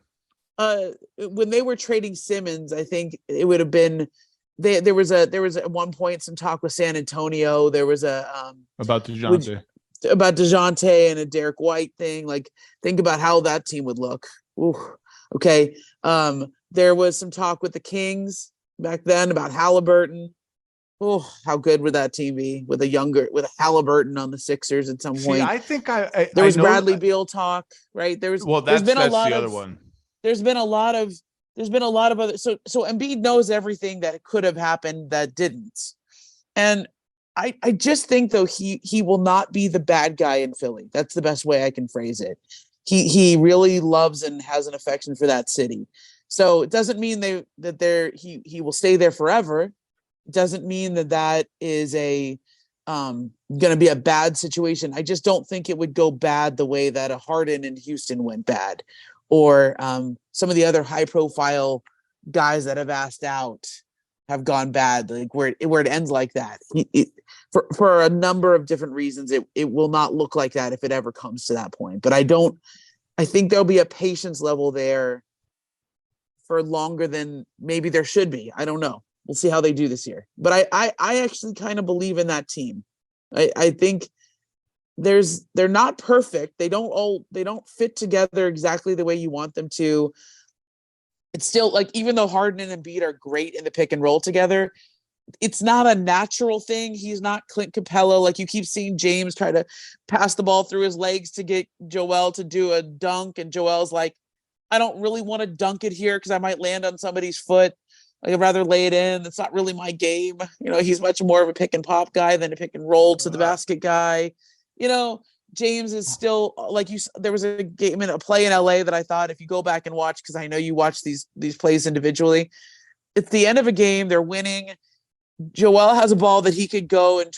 When they were trading Simmons, I think it would have been. There was at one point some talk with San Antonio. There was about DeJounte. About DeJounte and a Derek White thing. Like, think about how that team would look. Ooh, okay. There was some talk with the Kings back then about Halliburton. Oh, how good would that team be with a Halliburton on the Sixers at some point? I think there was Bradley Beal talk, right? There's been a lot of the other one. There's been a lot of other. So Embiid knows everything that could have happened that didn't, and I just think, though, he will not be the bad guy in Philly. That's the best way I can phrase it. He really loves and has an affection for that city. So it doesn't mean he will stay there forever. It doesn't mean that is going to be a bad situation. I just don't think it would go bad the way that a Harden in Houston went bad, or some of the other high profile guys that have asked out have gone bad, like where it ends like that. For a number of different reasons, it will not look like that if it ever comes to that point. But I think there'll be a patience level there for longer than maybe there should be. I don't know. We'll see how they do this year. But I actually kind of believe in that team. I think they're not perfect. They don't fit together exactly the way you want them to. It's still, like, even though Harden and Embiid are great in the pick and roll together, it's not a natural thing. He's not Clint Capella. Like, you keep seeing James try to pass the ball through his legs to get Joel to do a dunk, and Joel's like, I don't really want to dunk it here because I might land on somebody's foot. Like, I'd rather lay it in. That's not really my game. You know, he's much more of a pick and pop guy than a pick and roll to the basket guy. You know, James is still, like, there was a play in LA that I thought, if you go back and watch, because I know you watch these plays individually, it's the end of a game, they're winning. Joel has a ball that he could go and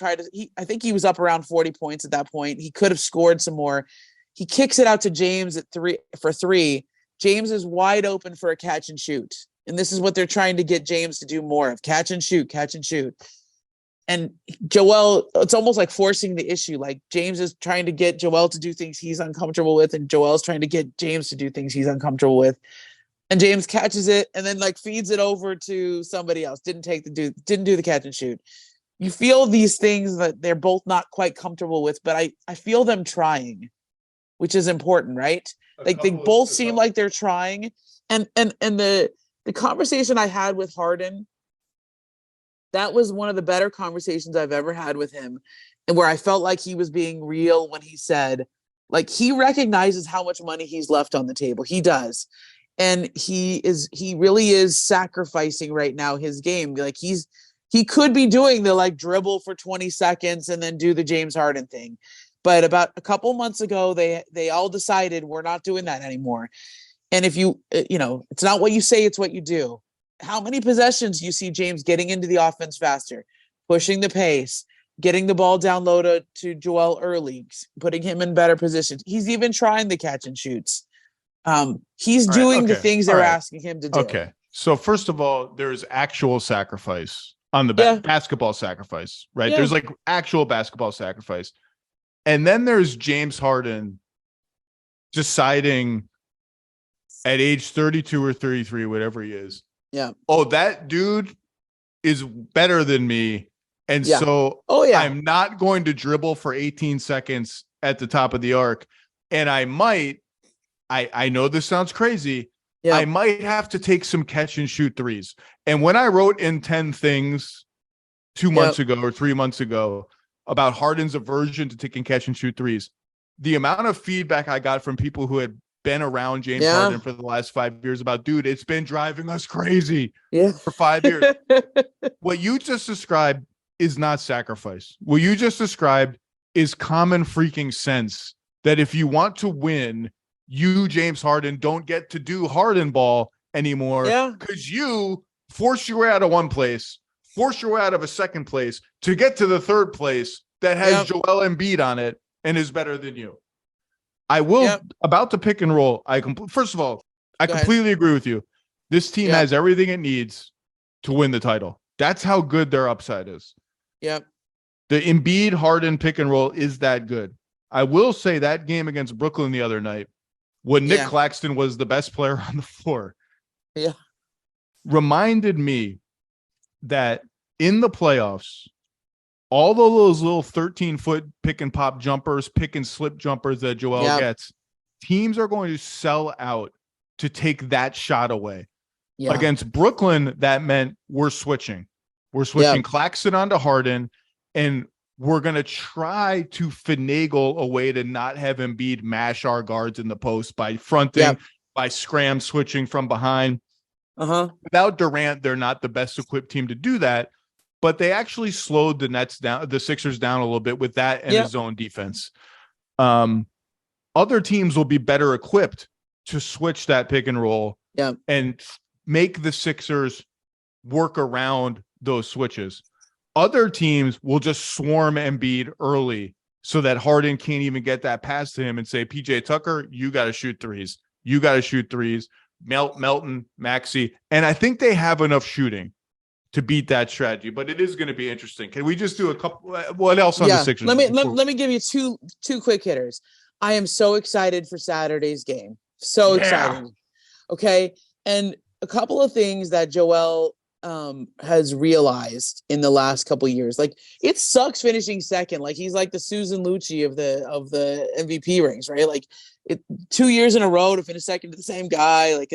I think he was up around 40 points at that point. He could have scored some more. He kicks it out to James for three. James is wide open for a catch and shoot. And this is what they're trying to get James to do more of: catch and shoot. And Joel, it's almost like forcing the issue. Like, James is trying to get Joel to do things he's uncomfortable with, and Joel's trying to get James to do things he's uncomfortable with. And James catches it and then, like, feeds it over to somebody else. Didn't do the catch and shoot. You feel these things that they're both not quite comfortable with, but I feel them trying, which is important, right? Like, they both seem like they're trying. And the conversation I had with Harden, that was one of the better conversations I've ever had with him, and where I felt like he was being real when he said, like, he recognizes how much money he's left on the table. He does. And he really is sacrificing right now his game. Like, he could be doing the, like, dribble for 20 seconds and then do the James Harden thing. But about a couple months ago, they all decided we're not doing that anymore. And if it's not what you say, it's what you do. How many possessions you see James getting into the offense faster, pushing the pace, getting the ball down low to Joel early, putting him in better positions. He's even trying the catch and shoots. He's doing the things they're asking him to do. Okay. So first of all, there's actual sacrifice on the basketball sacrifice, right? Yeah. There's, like, actual basketball sacrifice. And then there's James Harden deciding at age 32 or 33, whatever he is, oh, that dude is better than me. And so I'm not going to dribble for 18 seconds at the top of the arc. And I know this sounds crazy. I might have to take some catch and shoot threes. And when I wrote in 10 things 2 months ago or 3 months ago about Harden's aversion to taking catch and shoot threes, the amount of feedback I got from people who had been around James Harden for the last 5 years about, dude, it's been driving us crazy for 5 years. What you just described is not sacrifice. What you just described is common freaking sense that if you want to win, you, James Harden, don't get to do Harden ball anymore because you force your way out of one place, force your way out of a second place to get to the third place that has Joel Embiid on it and is better than you. I will about the pick and roll. First of all, I completely agree with you. This team has everything it needs to win the title. That's how good their upside is. Yep. The Embiid Harden pick and roll is that good. I will say that game against Brooklyn the other night, when Nick Claxton was the best player on the floor, reminded me that in the playoffs, all of those little 13-foot pick and pop jumpers, pick and slip jumpers that Joel gets, teams are going to sell out to take that shot away. Yeah. Against Brooklyn, that meant we're switching. We're switching Claxton onto Harden, and we're going to try to finagle a way to not have Embiid mash our guards in the post by fronting, by scram switching from behind. Without Durant, they're not the best equipped team to do that, but they actually slowed the Sixers down a little bit with that and his zone defense. Other teams will be better equipped to switch that pick and roll and make the Sixers work around those switches. Other teams will just swarm Embiid early so that Harden can't even get that pass to him and say, PJ Tucker, you got to shoot threes. You got to shoot threes. Melton, Maxey. And I think they have enough shooting to beat that strategy, but it is going to be interesting. Can we just do a couple? What else on the Sixers? Let me give you two quick hitters. I am so excited for Saturday's game. So excited. Okay. And a couple of things that Joel has realized in the last couple of years. Like, it sucks finishing second. Like, he's like the Susan Lucci of the MVP rings, right? Like, 2 years in a row to finish second to the same guy. Like,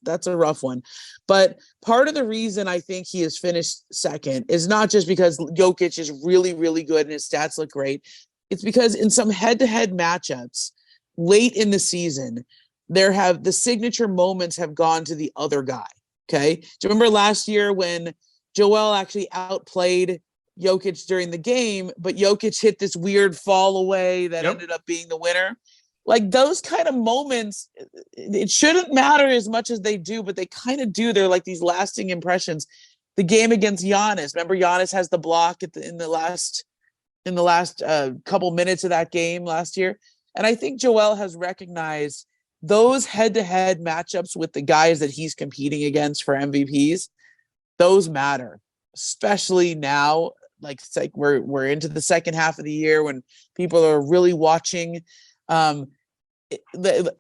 that's a rough one. But part of the reason I think he has finished second is not just because Jokic is really, really good and his stats look great. It's because in some head-to-head matchups late in the season, the signature moments have gone to the other guy. Okay. Do you remember last year when Joel actually outplayed Jokic during the game, but Jokic hit this weird fall away that ended up being the winner? Like, those kind of moments, it shouldn't matter as much as they do, but they kind of do. They're like these lasting impressions. The game against Giannis, remember Giannis has the block in the last couple minutes of that game last year. And I think Joel has recognized those head-to-head matchups with the guys that he's competing against for MVPs, those matter, especially now. Like, it's like we're into the second half of the year when people are really watching. I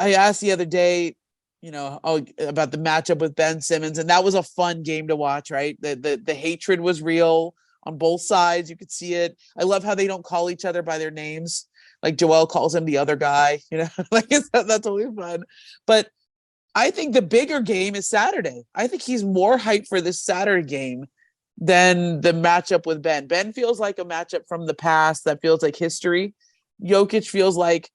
asked the other day, about the matchup with Ben Simmons, and that was a fun game to watch, right? The hatred was real on both sides. You could see it. I love how they don't call each other by their names. Like, Joel calls him the other guy, like, that's always fun. But I think the bigger game is Saturday. I think he's more hyped for this Saturday game than the matchup with Ben. Ben feels like a matchup from the past that feels like history. Jokic feels like,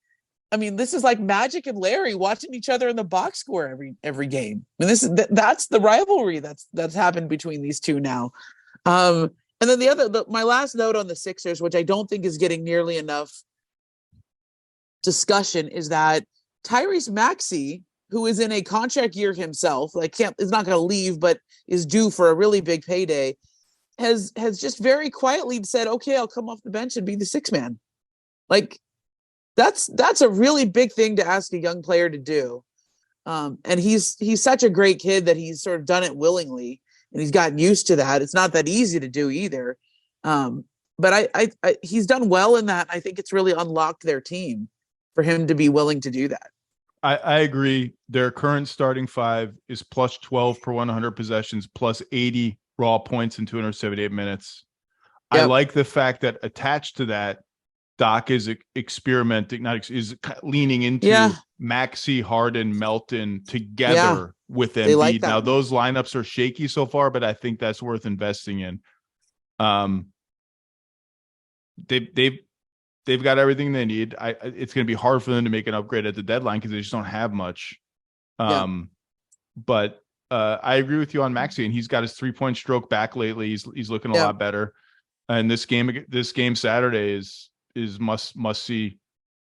this is like Magic and Larry watching each other in the box score every game. That's the rivalry that's happened between these two now. And then my last note on the Sixers, which I don't think is getting nearly enough discussion, is that Tyrese Maxey, who is in a contract year himself, is not going to leave, but is due for a really big payday, has just very quietly said, okay, I'll come off the bench and be the sixth man. Like, that's a really big thing to ask a young player to do. And he's such a great kid that he's sort of done it willingly, and he's gotten used to that. It's not that easy to do either. But I he's done well in that. I think it's really unlocked their team for him to be willing to do that. I agree. Their current starting five is plus 12 per 100 possessions, plus 80 raw points in 278 minutes. Yep. I like the fact that attached to that, Doc is experimenting, is leaning into Maxey, Harden, Melton together with Embiid. Like now, those lineups are shaky so far, but I think that's worth investing in. They've got everything they need. It's going to be hard for them to make an upgrade at the deadline because they just don't have much. But I agree with you on Maxey, and he's got his 3-point stroke back lately. He's looking a lot better. And this game Saturday is must see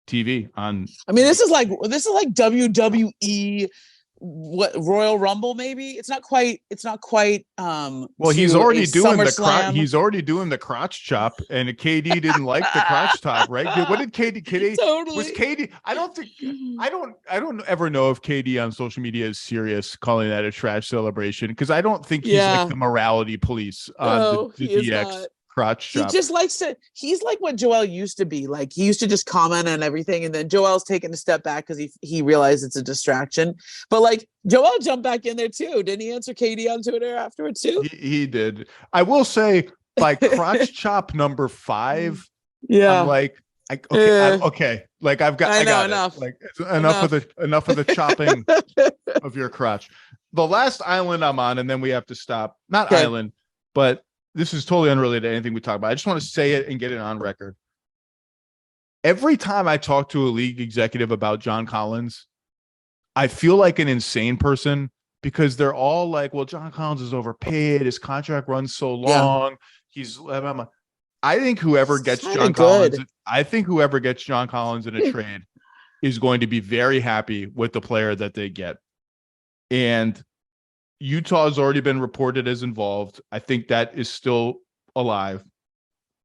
TV on. I mean, this is like WWE, what, Royal Rumble, maybe. It's not quite. Well, he's already doing the crotch chop, and KD didn't like the crotch top, right? What did KD Totally. Was KD? I don't ever know if KD on social media is serious calling that a trash celebration, because I don't think he's like the morality police on the DX crotch chop. He's like what Joel used to be. Like, he used to just comment on everything, and then Joel's taken a step back because he realized it's a distraction. But like, Joel jumped back in there too. Didn't he answer KD on Twitter afterwards too? He did. I will say, by crotch chop number 5, I'm like, okay. Like, I got enough. Like, enough of the chopping of your crotch. The last island I'm on, and then we have to stop. Not island, but this is totally unrelated to anything we talk about. I just want to say it and get it on record. Every time I talk to a league executive about John Collins, I feel like an insane person, because they're all like, well, John Collins is overpaid. His contract runs so long. I think whoever gets John Collins in a trade is going to be very happy with the player that they get. And Utah has already been reported as involved. I think that is still alive.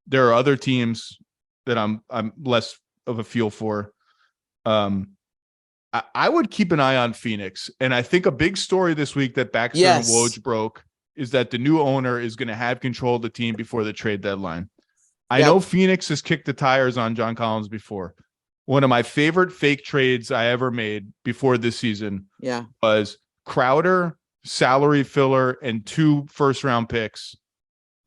There are other teams that I'm less of a feel for. I would keep an eye on Phoenix. And I think a big story this week that Baxter and Woj broke is that the new owner is going to have control of the team before the trade deadline. I know Phoenix has kicked the tires on John Collins before. One of my favorite fake trades I ever made before this season was Crowder, salary filler, and 2 first-round picks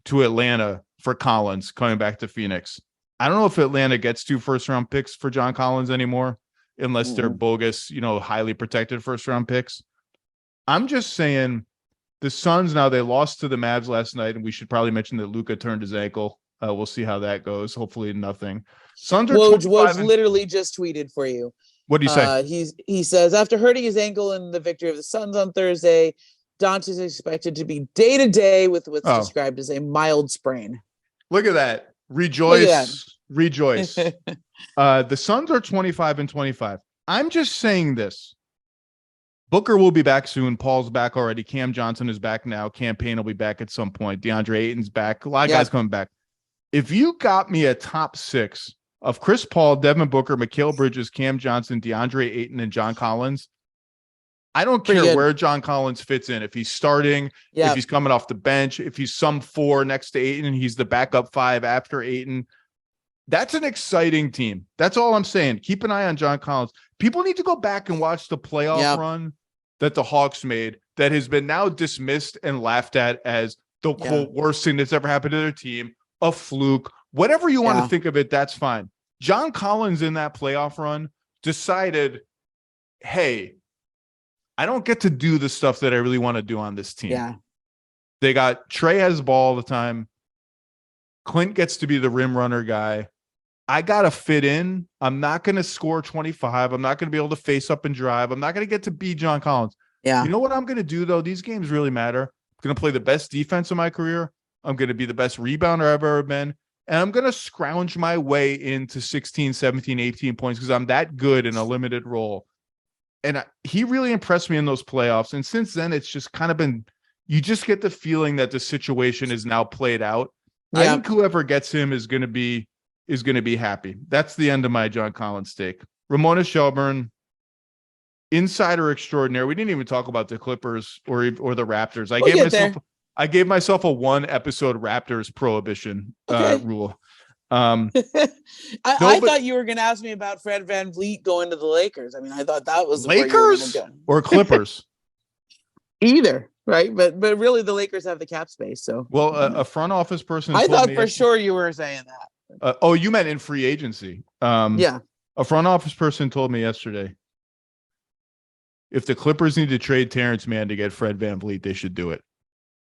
to Atlanta for Collins coming back to Phoenix. I don't know if Atlanta gets 2 first-round picks for John Collins anymore, unless they're bogus, highly protected first-round picks. I'm just saying, the Suns, now they lost to the Mavs last night, and we should probably mention that Luka turned his ankle. We'll see how that goes. Hopefully nothing. Suns are Woj literally just tweeted for you. What do you say? He says, after hurting his ankle in the victory of the Suns on Thursday, Doncic is expected to be day-to-day with what's described as a mild sprain. Look at that. Rejoice. The Suns are 25-25. I'm just saying this. Booker will be back soon. Paul's back already. Cam Johnson is back now. Cam Payne will be back at some point. DeAndre Ayton's back. A lot of guys coming back. If you got me a top 6 of Chris Paul, Devin Booker, Mikal Bridges, Cam Johnson, DeAndre Ayton, and John Collins, I don't care where John Collins fits in. If he's starting, if he's coming off the bench, if he's some 4 next to Ayton, and he's the backup 5 after Ayton, that's an exciting team. That's all I'm saying. Keep an eye on John Collins. People need to go back and watch the playoff run that the Hawks made that has been now dismissed and laughed at as the quote worst thing that's ever happened to their team, a fluke, whatever you want to think of it, that's fine. John Collins in that playoff run decided, hey, I don't get to do the stuff that I really want to do on this team. Yeah. They got Trae has the ball all the time. Clint gets to be the rim runner guy. I got to fit in. I'm not going to score 25. I'm not going to be able to face up and drive. I'm not going to get to be John Collins. Yeah. You know what I'm going to do, though? These games really matter. I'm going to play the best defense of my career. I'm going to be the best rebounder I've ever been. And I'm going to scrounge my way into 16, 17, 18 points because I'm that good in a limited role. And he really impressed me in those playoffs. And since then, it's just kind of been, you just get the feeling that the situation is now played out. Yeah. I think whoever gets him is going to be happy. That's the end of my John Collins take. Ramona Shelburne, insider extraordinaire. We didn't even talk about the Clippers or the Raptors. I gave myself a 1 episode Raptors prohibition rule. I thought you were going to ask me about Fred VanVleet going to the Lakers. I mean, I thought that was Lakers or Clippers. Either, right? But really, the Lakers have the cap space. So, well, a front office person. I thought for sure you were saying that. Oh, you meant in free agency. Yeah. A front office person told me yesterday, if the Clippers need to trade Terrence Mann to get Fred VanVleet, they should do it.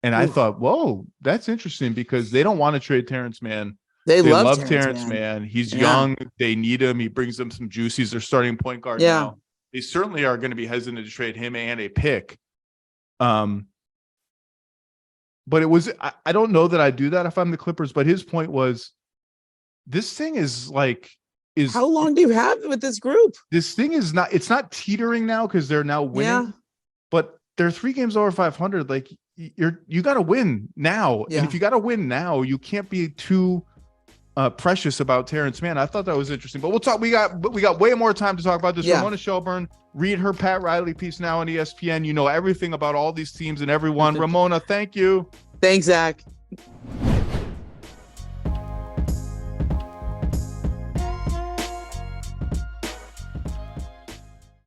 And I thought, whoa, that's interesting because they don't want to trade Terrence Mann. They love Terrence Mann. He's young. They need him. He brings them some juice. He's their starting point guard now. They certainly are going to be hesitant to trade him and a pick. But it was, I don't know that I do that if I'm the Clippers, but his point was, this thing is like, how long do you have with this group? This thing is not, it's not teetering now because they're now winning, but they're 3 games over 500. Like you got to win now. And if you got to win now, you can't be too precious about Terrence Mann. I thought that was interesting, but we'll talk. We got way more time to talk about this. Ramona Shelburne, read her Pat Riley piece now on ESPN. You know everything about all these teams and everyone. Ramona, thank you. Thanks, Zach.